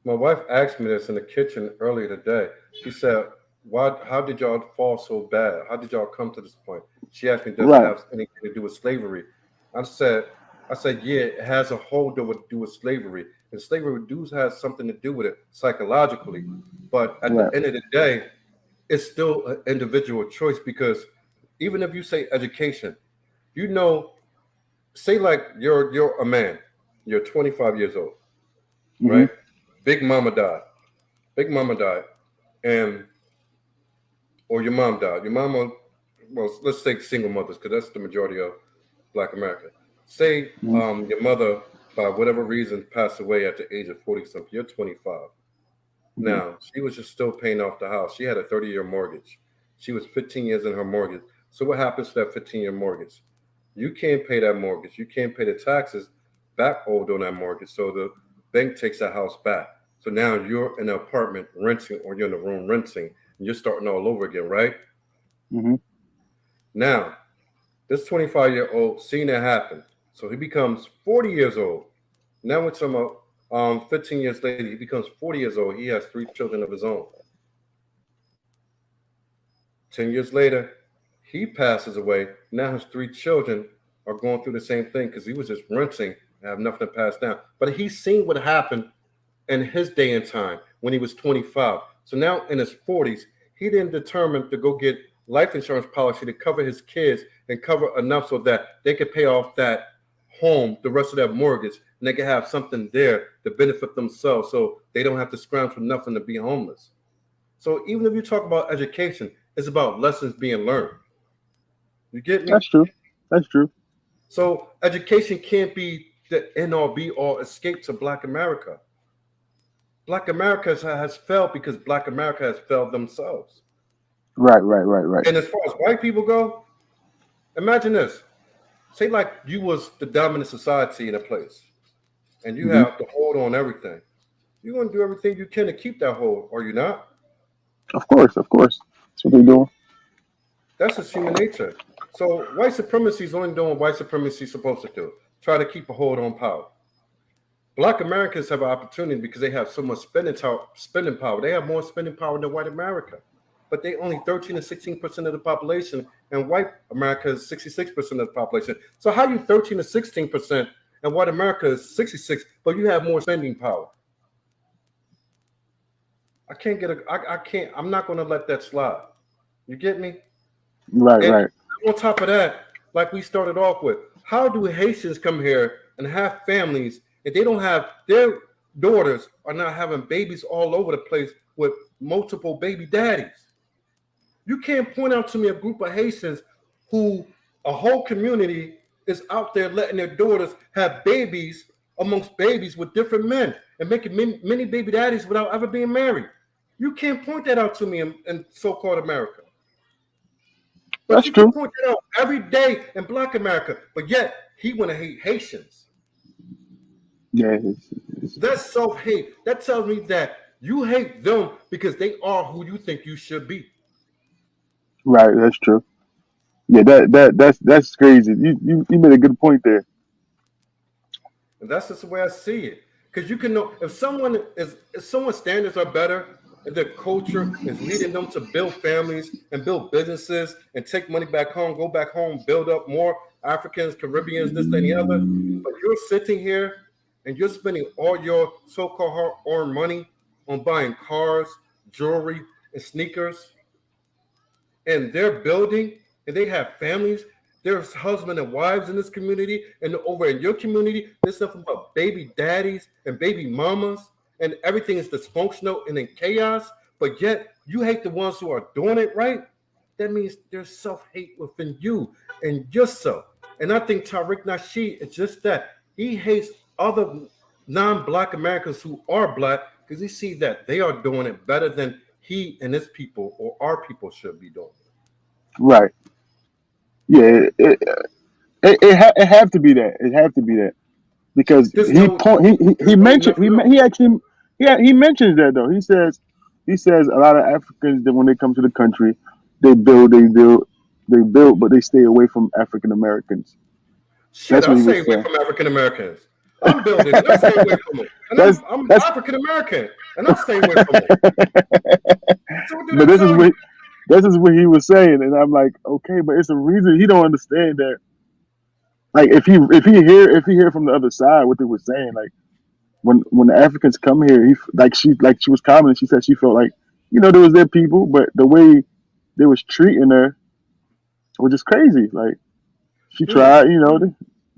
my wife asked me this in the kitchen earlier today. She said, Why? How did y'all fall so bad? How did y'all come to this point? She asked me, does it Right. have anything to do with slavery? I said, I said, yeah, it has a whole deal to do with slavery, and slavery does have something to do with it psychologically. But at the Right. end of the day, it's still an individual choice because even if you say education, you know, say like you're a man, you're 25 years old, Hmm. right? Big mama died, big mama died, and or your mom died. Your mama, well, let's say single mothers because that's the majority of Black America. Say Hmm. your mother, by whatever reason, passed away at the age of 40 something. You're 25. Hmm. Now, she was just still paying off the house. She had a 30-year mortgage. She was 15 years in her mortgage. So what happens to that 15-year mortgage? You can't pay that mortgage. You can't pay the taxes back owed on that mortgage. So the bank takes that house back. So now you're in an apartment renting or you're in a room renting and you're starting all over again, right? Hmm. Now, this 25-year-old seen that happen. So he becomes 40 years old. Now we're talking about 15 years later, he becomes 40 years old. He has three children of his own. 10 years later, he passes away. Now his three children are going through the same thing because he was just renting and have nothing to pass down. But he's seen what happened in his day and time when he was 25. So now in his 40s, he then determined to go get life insurance policy to cover his kids and cover enough so that they could pay off that home, the rest of that mortgage, and they could have something there to benefit themselves so they don't have to scrounge for nothing to be homeless. So even if you talk about education, it's about lessons being learned. You get me? That's true. That's true. So education can't be the end all be all escape to Black America. Black America has failed because Black America has failed themselves. Right. Right. Right. Right. And as far as white people go, imagine this. Say like you was the dominant society in a place and you Hmm. have the hold on everything. You're gonna do everything you can to keep that hold, are you not? Of course. Of course. That's what they're doing. That's just human nature. So white supremacy is only doing what white supremacy is supposed to do. Try to keep a hold on power. Black Americans have an opportunity because they have so much spending power. They have more spending power than white America. But they only 13 to 16% of the population, and white America is 66% of the population. So how you 13 to 16% and white America is 66, but you have more spending power? I can't, I'm not gonna let that slide. You get me? Right. And Right. on top of that, like we started off with, how do Haitians come here and have families if they don't have their daughters are not having babies all over the place with multiple baby daddies? You can't point out to me a group of Haitians who a whole community is out there letting their daughters have babies amongst babies with different men and making many baby daddies without ever being married. You can't point that out to me in so-called America. But That's you can true. point it out every day in Black America. But yet he want to hate Haitians. Yeah. That's self-hate. That tells me that you hate them because they are who you think you should be. Right. That's true. Yeah. That's crazy. You made a good point there. And that's just the way I see it. Because you can know if someone's standards are better, if their culture is leading them to build families and build businesses and take money back home, go back home, build up more Africans, Caribbeans, this, that, and the other. But you're sitting here and you're spending all your so-called hard-earned money on buying cars, jewelry, and sneakers and they're building and they have families. There's husband and wives in this community, and over in your community, there's nothing but baby daddies and baby mamas, and everything is dysfunctional and in chaos. But yet, you hate the ones who are doing it right. That means there's self hate within you and yourself. And I think Tariq Nasheed is just that. He hates other non black Americans who are black because he sees that they are doing it better than he and his people or our people should be doing. Right. Yeah. It have to be that. It have to be that because There's no, he there's no mentioned nothing else. he actually yeah he mentions that though. He says a lot of Africans that when they come to the country, they build, but they stay away from African Americans. Shit, That's what I'll he stay was away saying. from African Americans. I'm building, and I stay away from them, and that's I'm that's African American. and I'll stay away from them. So what did But I tell you? this is what he was saying, and I'm like, okay, but it's a reason he don't understand that. Like if he hear from the other side what they were saying, like when the Africans come here, like she was commenting, she said she felt like there was their people, but the way they was treating her was just crazy. Like she Dude, tried,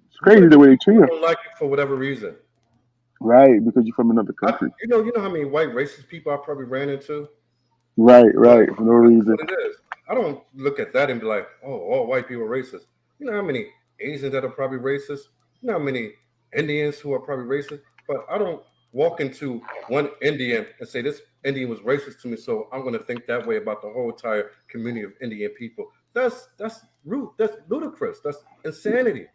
it's you're crazy gonna the get way they people treat who her. don't like you for whatever reason. Right, because you're from another country. You know how many white racist people I probably ran into. Right, But right, for no this is reason. what it is. I don't look at that and be like, oh, all white people are racist. You know how many Asians that are probably racist? You know how many Indians who are probably racist? But I don't walk into one Indian and say this Indian was racist to me, so I'm going to think that way about the whole entire community of Indian people. That's rude. That's ludicrous. That's insanity.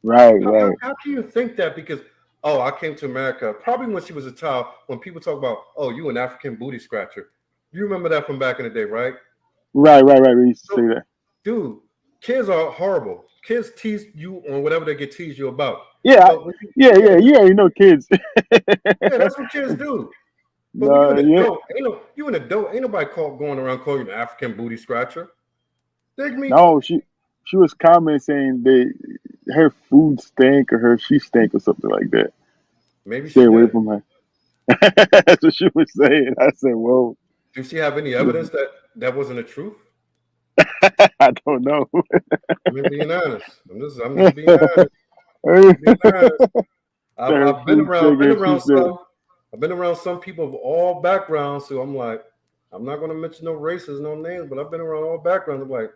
Right, right. How can you think that? Because oh, I came to America probably when she was a child. When people talk about oh, you an African booty scratcher, you remember that from back in the day, right? Right. We used to say So, that. dude, kids are horrible. Kids tease you on whatever they get teased you about. Yeah, But when you, yeah. You already know kids. yeah, that's what kids do. But when you No, an yeah. adult, you an adult, ain't nobody going around calling you an African booty scratcher. Dig me? No, she was commenting saying her food stank or she stank or something like that. Maybe Stay she away did. from her. That's what she was saying. I said, "Whoa, Do she have any evidence that that wasn't the truth? I don't know." I'm just being honest. I'm just being honest. Just being honest. Her I've food stank been and she around said, some. I've been around some people of all backgrounds, so I'm like, I'm not gonna mention no races, no names, but I've been around all backgrounds. I'm like,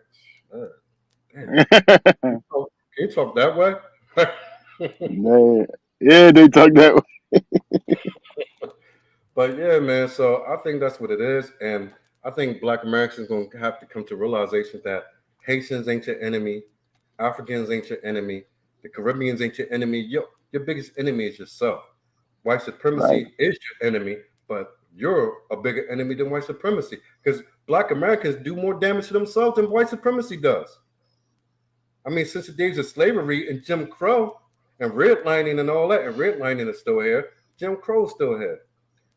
damn, can you talk that way? "Man, yeah, they talk that way." But yeah, man. So I think that's what it is, and I think Black Americans gonna have to come to realization that Haitians ain't your enemy, Africans ain't your enemy, the Caribbeans ain't your enemy. Your biggest enemy is yourself. White Right, supremacy is your enemy, but you're a bigger enemy than white supremacy because Black Americans do more damage to themselves than white supremacy does. I mean, since the days of slavery and Jim Crow and redlining and all that, and redlining is still here, Jim Crow's still here.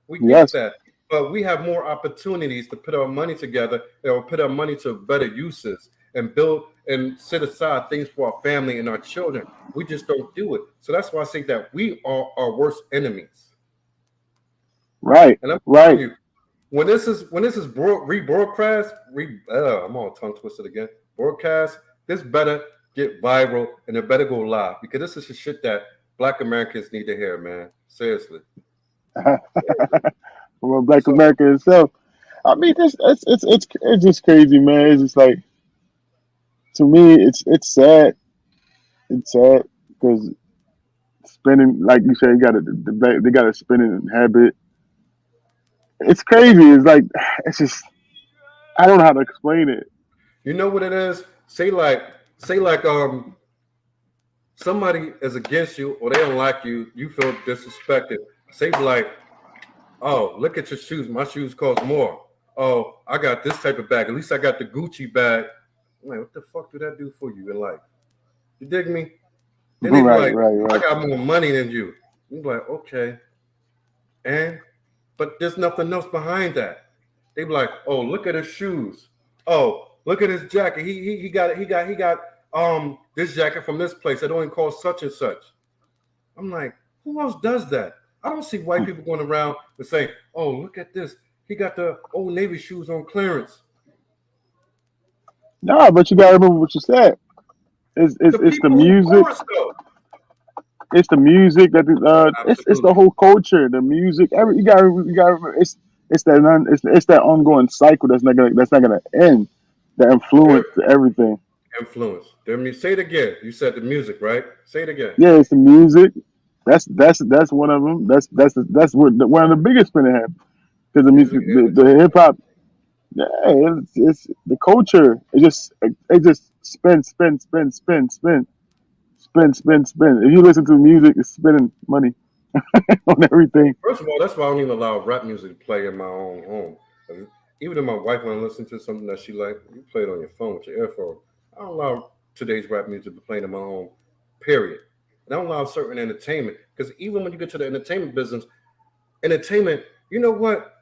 We get yes, that. But we have more opportunities to put our money together or put our money to better uses and build and set aside things for our family and our children. We just don't do it. So that's why I say that we are our worst enemies. right, And I'm telling right. you, when this is rebroadcast, I'm all tongue twisted again. Broadcast, this better get viral and it better go live because this is the shit that Black Americans need to hear, man. Seriously. From a Black So American itself. I mean, it's just crazy, man. It's just like to me, it's sad. It's sad because spending, like you said, you got they got a spending habit. It's crazy. It's like it's just I don't know how to explain it. you know what it is? Say like somebody is against you or they don't like you, you feel disrespected. Say like, oh, look at your shoes. My shoes cost more. Oh, I got this type of bag. At least I got the Gucci bag. I'm like, what the fuck do that do for you in life? You dig me? Then they be Right, like, right, I right. got more money than you. You be like, okay. And but there's nothing else behind that. They be like, oh, look at his shoes. Oh, look at his jacket. He got this jacket from this place. It only costs such and such. I'm like, who else does that? I don't see white people going around and saying, oh, look at this. He got the old Navy shoes on clearance. No, but you gotta remember what you said. The It's the people who music. chorus though. It's the music that it's the Absolutely. whole culture, the music. You got to it's that ongoing cycle that's not gonna end. The Their influence to everything. influence. Say it again. You said the music, right? Say it again. Yeah, it's the music. That's one of them. That's what one of the biggest spinning have because the music, Music and the hip entertainment. hop. Yeah, it's the culture. It just spin. If you listen to music, it's spending money on everything. First of all, that's why I don't even allow rap music to play in my own home. Even if my wife want to listen to something that she like, you play it on your phone with your earphone. I don't allow today's rap music to play in my home. Period. And I don't allow certain entertainment because even when you get to the entertainment business, entertainment You know what?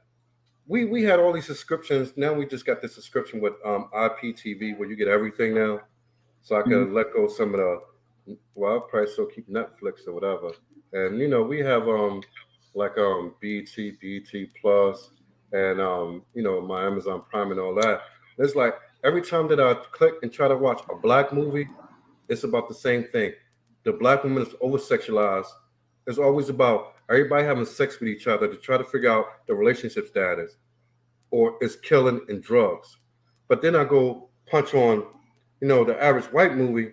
We had all these subscriptions. Now we just got this subscription with IPTV where you get everything now. So I Mhm. could let go some of the. Well, I'll probably still keep Netflix or whatever. And we have like BT, BT Plus, and my Amazon Prime and all that. It's like every time that I click and try to watch a black movie, it's about the same thing. The black woman is over sexualized. It's always about everybody having sex with each other to try to figure out the relationship status, or it's killing and drugs. But then I go punch on, the average white movie.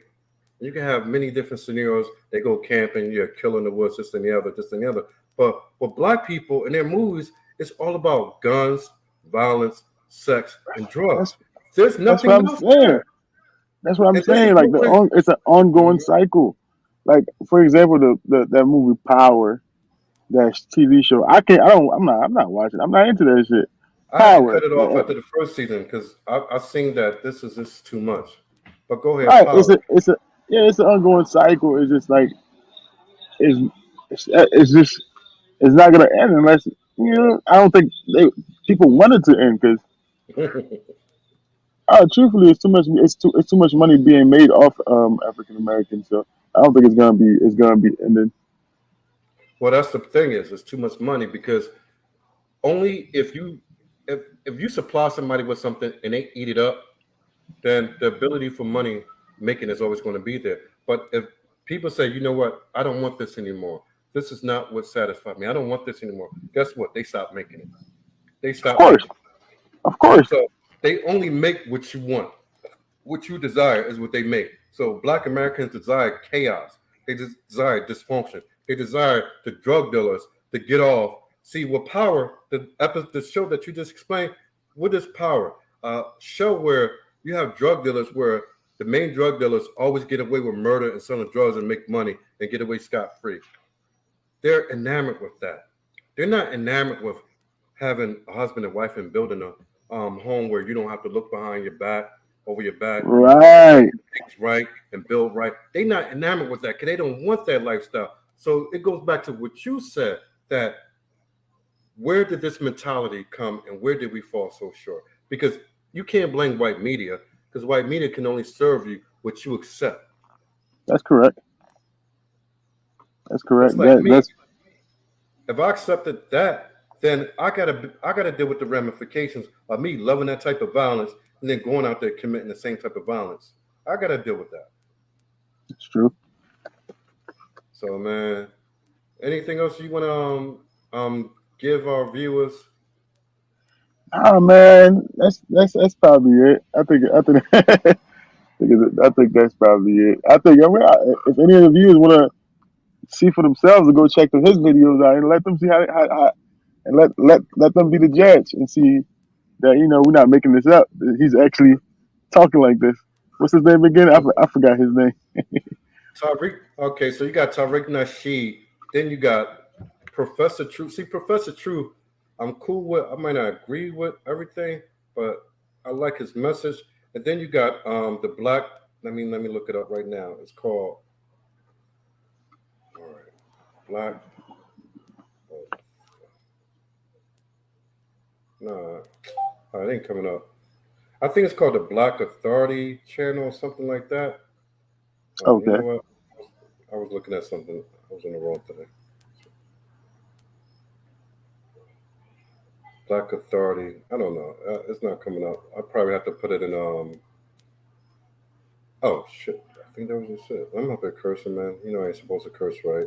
You can have many different scenarios. They go camping, you're killing the woods, this and the other, this and the other. But with black people in their movies, it's all about guns, violence, sex, and drugs. That's There's that's what nothing I'm else saying. there. That's what I'm And this is saying. Like what we. it's an ongoing cycle. Like for example, the that movie Power, that TV show. I can't. I don't. I'm not watching. I'm not into that shit. I had to cut Power. it off after the first season because I seen that this is just too much. But go ahead, Right. power. It's a yeah. It's an ongoing cycle. It's just like it's it's just it's not gonna end unless I don't think people want it to end because truthfully, it's too much money being made off African Americans. So I don't think it's gonna be ending. Well, that's the thing is, it's too much money because only if you supply somebody with something and they eat it up, then the ability for money making is always going to be there. But if people say, you know what, I don't want this anymore. This is not what satisfies me. I don't want this anymore. Guess what? They stop making it. They Of stop course, making it. of course. So they only make what you want. What you desire is what they make. So black Americans desire chaos. They desire dysfunction. They desire the drug dealers to get off. See, with power, the show that you just explained, what is power? Show where you have drug dealers where the main drug dealers always get away with murder and selling drugs and make money and get away scot free. They're enamored with that. They're not enamored with having a husband and wife and building a home where you don't have to look behind your back, over your back, Right. things right and build right. They're not enamored with that because they don't want that lifestyle. So it goes back to what you said that where did this mentality come and where did we fall so short? Because you can't blame white media because white media can only serve you what you accept. That's correct. That's It's correct. like That me. that's If I accepted that, then I gotta deal with the ramifications of me loving that type of violence and then going out there committing the same type of violence. I gotta deal with that. that's true. So man, anything else you wanna give our viewers? Oh man, that's probably it. I think that's probably it. If any of the viewers want to see for themselves, or go check his videos out and let them see how and let them be the judge and see that we're not making this up. He's actually talking like this. What's his name again? I forgot his name. Tariq. Okay, so you got Tariq Nasheed. Then you got Professor True. See, Professor True, I'm cool with. I might not agree with everything, but I like his message. And then you got the black. Let me look it up right now. It's called all right, black. Oh, nah, it ain't coming up. I think it's called the Black Authority Channel or something like that. You know Okay. what? I was looking at something. I was on the wrong thing. Black Authority. I don't know. It's not coming up. I probably have to put it in. Oh shit! I think that was just it. I'm up there cursing, man. I ain't supposed to curse, right?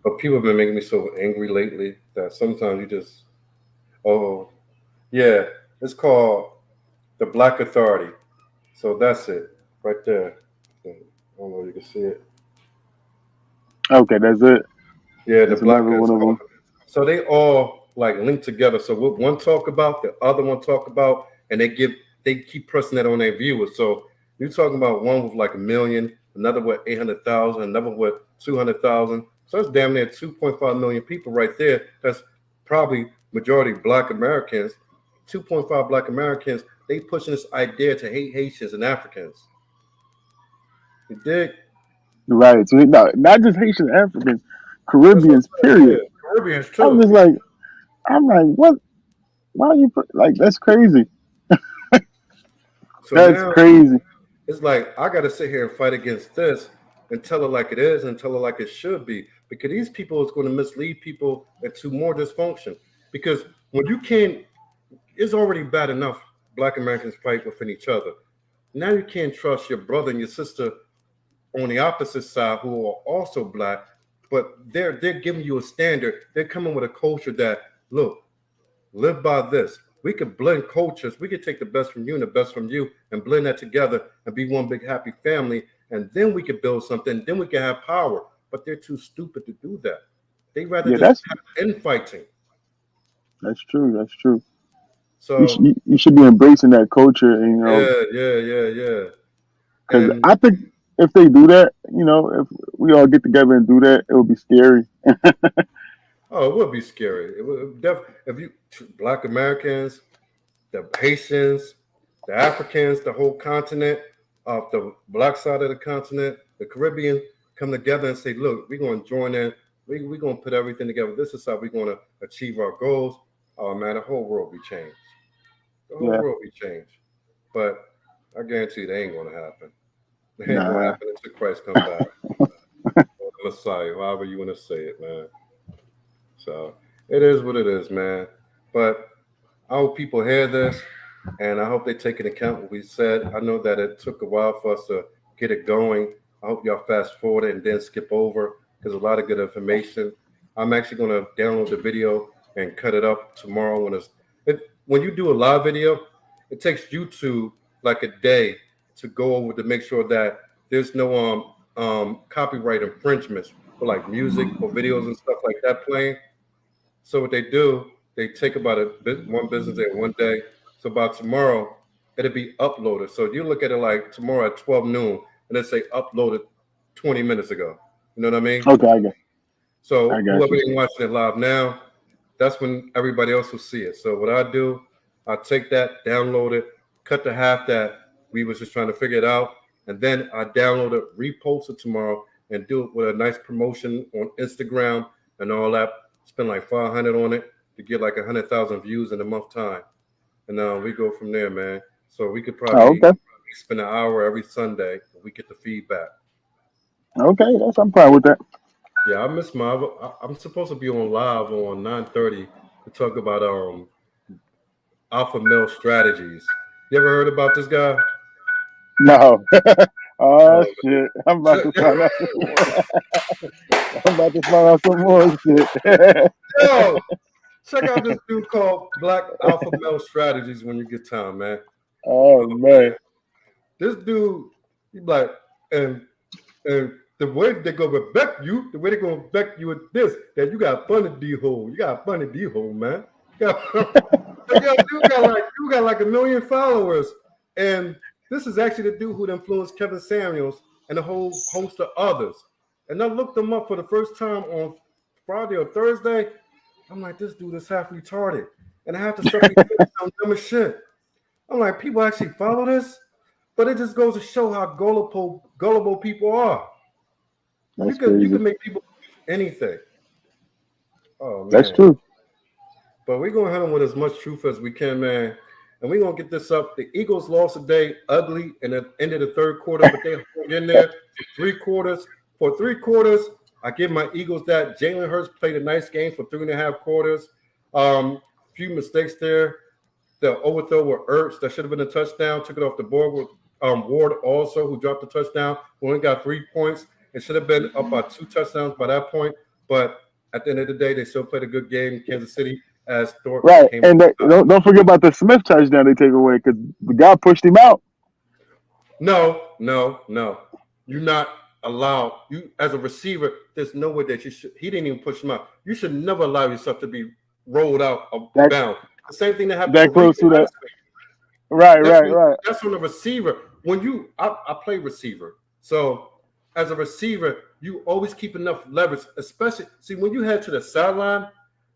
But people have been making me so angry lately that sometimes you just. Oh yeah, it's called the Black Authority. So that's it right there. I don't know if you can see it. Okay, that's it. Yeah, the That's black another one is of called. them. So they all like linked together. So what one talk about, the other one talk about, and they keep pressing that on their viewers. So you're talking about one with like a million, another with 800,000, another with 200,000. So that's damn near 2.5 million people right there. That's probably majority Black Americans. 2.5 Black Americans. They pushing this idea to hate Haitians and Africans. You dig? Right. So no, not just Haitian Africans, That's what Caribbeans. I'm saying. Period. Yeah, Caribbeans I'm too. just like, I'm like, what? Why are you like? That's crazy. So That's now crazy. it's like I got to sit here and fight against this and tell it like it is and tell it like it should be because these people is going to mislead people into more dysfunction. Because when you can't, it's already bad enough Black Americans fight within each other. Now you can't trust your brother and your sister on the opposite side who are also black, but they're giving you a standard. They're coming with a culture that look, live by this. We could blend cultures. We could take the best from you and the best from you and blend that together and be one big happy family. And then we could build something. Then we can have power. But they're too stupid to do that. They rather Yeah, just have infighting. that's true. That's true. So You should be embracing that culture, and yeah. because And I think if they do that, if we all get together and do that, it would be scary. oh, it would be scary. It would if you Black Americans, the Haitians, the Africans, the whole continent, of the black side of the continent, the Caribbean, come together and say, look, we're going to join in. We're going to put everything together. This is how we're going to achieve our goals. Oh, man, the whole world be changed. The whole Yeah, world be changed. But I guarantee you, they ain't going to happen. They ain't going to nah, happen until Christ come back. Or the Messiah, however you want to say it, man. So it is what it is, man. But I hope people hear this, and I hope they take into account what we said. I know that it took a while for us to get it going. I hope y'all fast forward it and then skip over because a lot of good information. I'm actually going to download the video and cut it up tomorrow when you do a live video. It takes YouTube like a day to go over to make sure that there's no copyright infringements for like music or videos and stuff like that playing. So what they do, they take about one business day, one day. So by tomorrow, it'll be uploaded. So you look at it like tomorrow at 12 noon, and it say uploaded 20 minutes ago. You know what I mean? okay, I So got whoever you. ain't watching it live now, that's when everybody else will see it. So what I do, I take that, download it, cut the half that we was just trying to figure it out, and then I download it, repost it tomorrow, and do it with a nice promotion on Instagram and all that. Spend like 500 on it to get like 100,000 views in a month time, and we go from there, man. So we could Oh, probably okay, spend an hour every Sunday. And we get the feedback. okay, I'm fine with that. Yeah, I miss my. I'm supposed to be on live on 9:30 to talk about alpha male strategies. You ever heard about this guy? No. Oh Um, shit! I'm about check, to find out some more. I'm about to find out some more shit. yo, check out this dude called Black Alpha Male Strategies when you get time, man. Oh Oh man, man, this dude, he like, and and the way they go respect you, the way they gonna respect you is this: that you got funny D hole, you got funny D hole, man. You got, yo, you got like 1 million followers, and this is actually the dude who influenced Kevin Samuels and a whole host of others. And I looked them up for the first time on Friday or Thursday. I'm like, this dude is half retarded, and I have to stuff he said some dumb as shit. I'm like, people actually follow this, but it just goes to show how gullible people are. that's You crazy. could make people believe anything. Oh That's man. true. But we're gonna hit them with as much truth as we can, man. And we're gonna get this up. The Eagles lost today, ugly, in the end of the third quarter, but they hung in there for 3 quarters. For 3 quarters, I give my Eagles that. Jalen Hurts played a nice game for 3.5 quarters. Few mistakes there. The overthrow with Ertz that should have been a touchdown, took it off the board with Ward also, who dropped the touchdown. We only got 3 points. It should have been up by 2 touchdowns by that point. But at the end of the day, they still played a good game in Kansas City as Thornton Right, came and up. don't forget about the Smith touchdown they take away because the guy pushed him out. No. You're not allowed. You as a receiver, there's no way that you should. He didn't even push him out. You should never allow yourself to be rolled out of That bounds. The same thing that happened that with Reed close to that. last week. Right, That's right, when, right. that's when a receiver. When I play receiver, so as a receiver, you always keep enough leverage. Especially, see when you head to the sideline,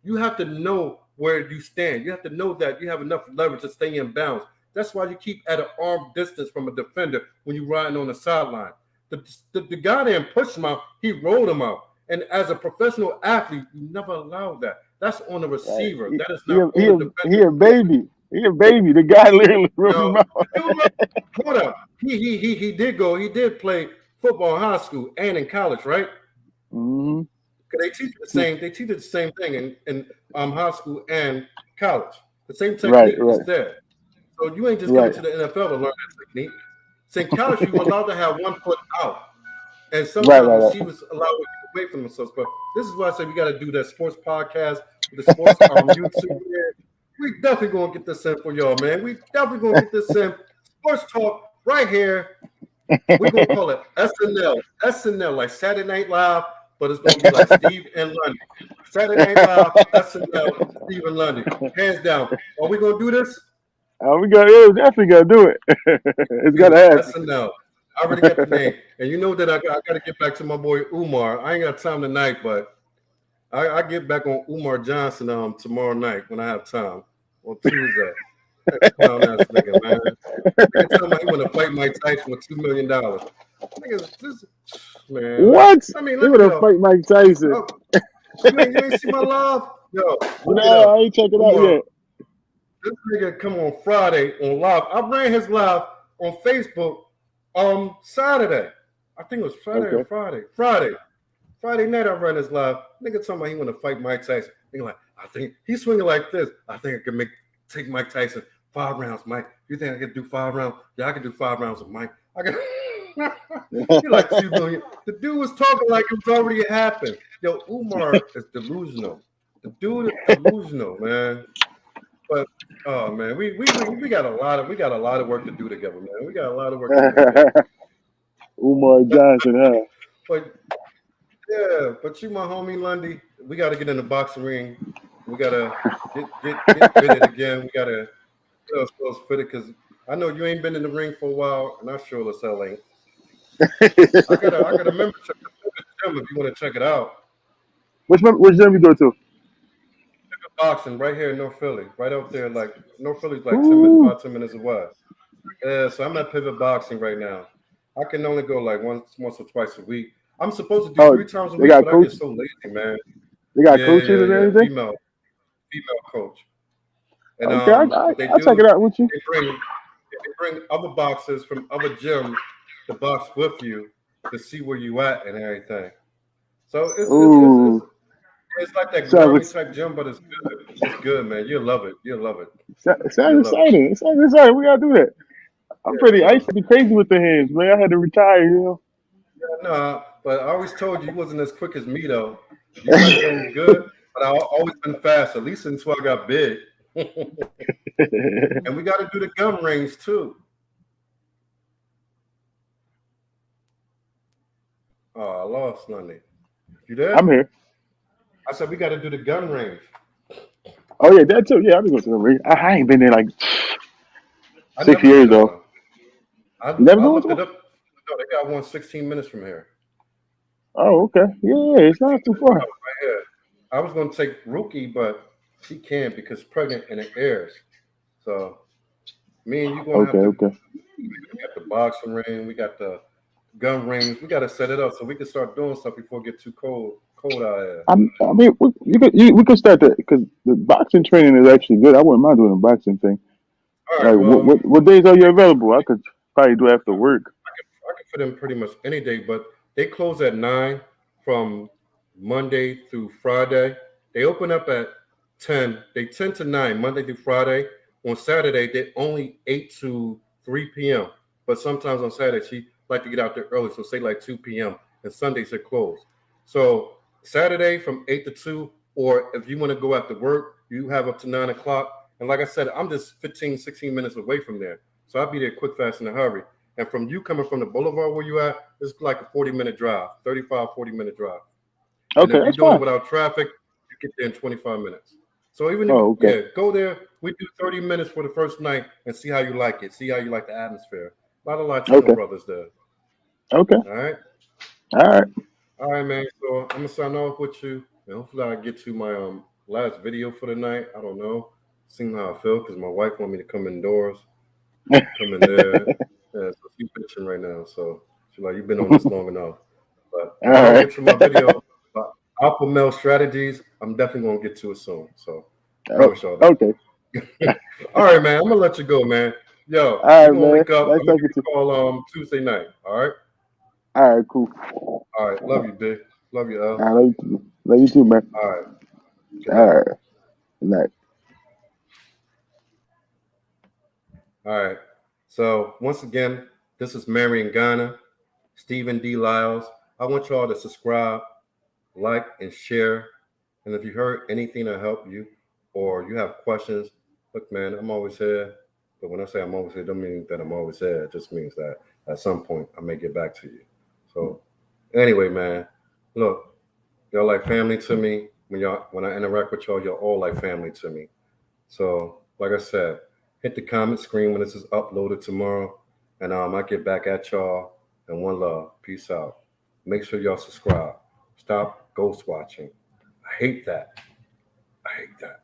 you have to know where you stand. You have to know that you have enough leverage to stay in bounds. That's why you keep at an arm distance from a defender when you're riding on the sideline. The guy didn't push him out; he rolled him out, And as a professional athlete, you never allow that. That's on the Right. receiver. He, That is he, not a, on he, the a, he defensive a player. baby. He a baby. The guy literally wrote him No, out. the dude, hold up. He did go. He did play football in high school and in college, right? Hmm. Because they teach you the same. They teach you the same thing in high school and college. The same Right, technique is right, there. So you ain't just coming right, to the NFL to learn that technique. So in college, you're allowed to have 1 foot out, and right, sometimes right, right. receivers allow it to get away from themselves. But this is why I say we got to do that sports podcast with the sports YouTube. Here. We definitely gonna get this in for y'all, man. We definitely gonna get this in. Sports talk right here. We're gonna call it SNL. SNL, like Saturday Night Live, but it's gonna be like Steve and Lundy. Saturday Night Live, SNL, Steve and Lundy. Hands down. Are we gonna do this? We got, yeah, we definitely got to do it. It's got Do to it. happen. SNL. I already got the name. And you know that I got to get back to my boy Umar. I ain't got time tonight, but I get back on Umar Johnson tomorrow night when I have time on Tuesday. Clown ass nigga, man. Nigga tell me he want to fight Mike Tyson with $2 million. Niggas, this man. What? I mean, He let would me have go. fight Mike Tyson. Oh, you ain't see my live? Yo, look it No, I up. ain't check it out Umar, yet. this nigga come on Friday on live. I ran his live on Facebook Saturday. I think it was Saturday or Okay. Friday. Friday night I ran his live. Nigga talking about he want to fight Mike Tyson. Nigga like, I think he's swinging like this. I think I can take Mike Tyson 5 rounds, Mike. You think I can do 5 rounds? Yeah, I can do 5 rounds with Mike. I can. You're like 2 million. The dude was talking like it was already happened. Yo, Umar is delusional. The dude is delusional, man. But oh man, we got a lot of work to do together, man. We got a lot of work to do together. Umar Johnson, huh? But yeah, but you, my homie Lundy, we got to get in the boxing ring. We got to get fitted again. We got to get ourselves fitted because I know you ain't been in the ring for a while, and I sure as hell ain't. I got a membership to the gym if you want to check it out. Which gym you go to? Boxing right here in North Philly, right out there. Like North Philly's like 10 minutes, Ooh. 5 10 minutes away. Yeah, so I'm at Pivot Boxing right now. I can only go like once or twice a week. I'm supposed to do Oh, 3 times a they week, got but I get coach. so lazy, man. They got Yeah, coaches yeah, and yeah. everything. Female coach. And Okay, what they I'll check do, it out with you. they bring other boxers from other gyms to box with you to see where you at and everything. So Ooh, it's like that sounds girly like type gym, but it's good. It's good, man. You'll love it. You'll love it. sounds You'll love it. exciting. It sounds exciting. We gotta do that. Yeah, I used to be crazy with the hands, man. I had to retire, you know. no, but I always told you you wasn't as quick as me though. You might have been good, but I always been fast. At least until I got big. And we got to do the gun range too. Oh, I lost Lundy. You I'm there? here. I said we got to do the gun range. Oh yeah, that too. Yeah, I've been going to the ring. I ain't been there like I six never been years to though. one. You never I been looked to it one? up. No, they got one 16 minutes from here. Oh, okay. Yeah, it's 16 not too minutes far. right here. I was going to take Rookie, but she can't because she's pregnant and it airs. So me and you going to Okay, have to. okay. We got the boxing ring. We got the gun range. We got to set it up so we can start doing stuff before it get too cold out here. I mean, we could start that because the boxing training is actually good. I wouldn't mind doing a boxing thing. All Like, right. Well, what days are you available? I could probably do after work. I can fit in pretty much any day, but they close at 9 from Monday through Friday. They open up at 10. They 10 to 9 Monday through Friday. On Saturday, they only 8 to 3 p.m. But sometimes on Saturday, she like to get out there early, so say like 2 p.m. And Sundays are closed. So Saturday from 8 to 2, or if you want to go after work, you have up to 9 o'clock. And like I said, I'm just 15, 16 minutes away from there. So I'll be there quick, fast, in a hurry. And from you coming from the boulevard where you at, it's like a 40-minute drive, 35, 40-minute drive. And Okay, if you're that's doing it fine. without traffic, you get there in 25 minutes. So even if, Oh, okay, yeah, go there. We do 30 minutes for the first night and see how you like it. See how you like the atmosphere. A lot of Latino okay, brothers there. okay. All right. All right. All right, man. So I'm gonna sign off with you. And hopefully I get to my last video for the night. I don't know. Seeing how I feel because my wife want me to come indoors, come in there. Yeah, so she's bitching right now. So she's like, you've been on this long enough. But All I don't right. get to my video. Alpha Male Strategies. I'm definitely gonna get to it soon. So Oh, promise y'all that. okay. All right, man. I'm gonna let you go, man. Yo, All we're right, gonna man. link up. Nice I'm gonna talking give to you a call Tuesday night. All right. All right, cool. All right. Love you, D. Love you, I L. love you too. Love you too, man. All right. Good All night. right. Good night. All right. So once again, this is Marion Ghana, Stephen D. Lyles. I want y'all to subscribe, like, and share. And if you heard anything to help you or you have questions, look, man, I'm always here. But when I say I'm always here, it don't mean that I'm always here. It just means that at some point I may get back to you. So anyway, man, look, y'all like family to me. When I interact with y'all, you're all like family to me. So like I said, hit the comment screen when this is uploaded tomorrow, and I get back at y'all. And one love, peace out. Make sure y'all subscribe. Stop ghost watching. I hate that. I hate that.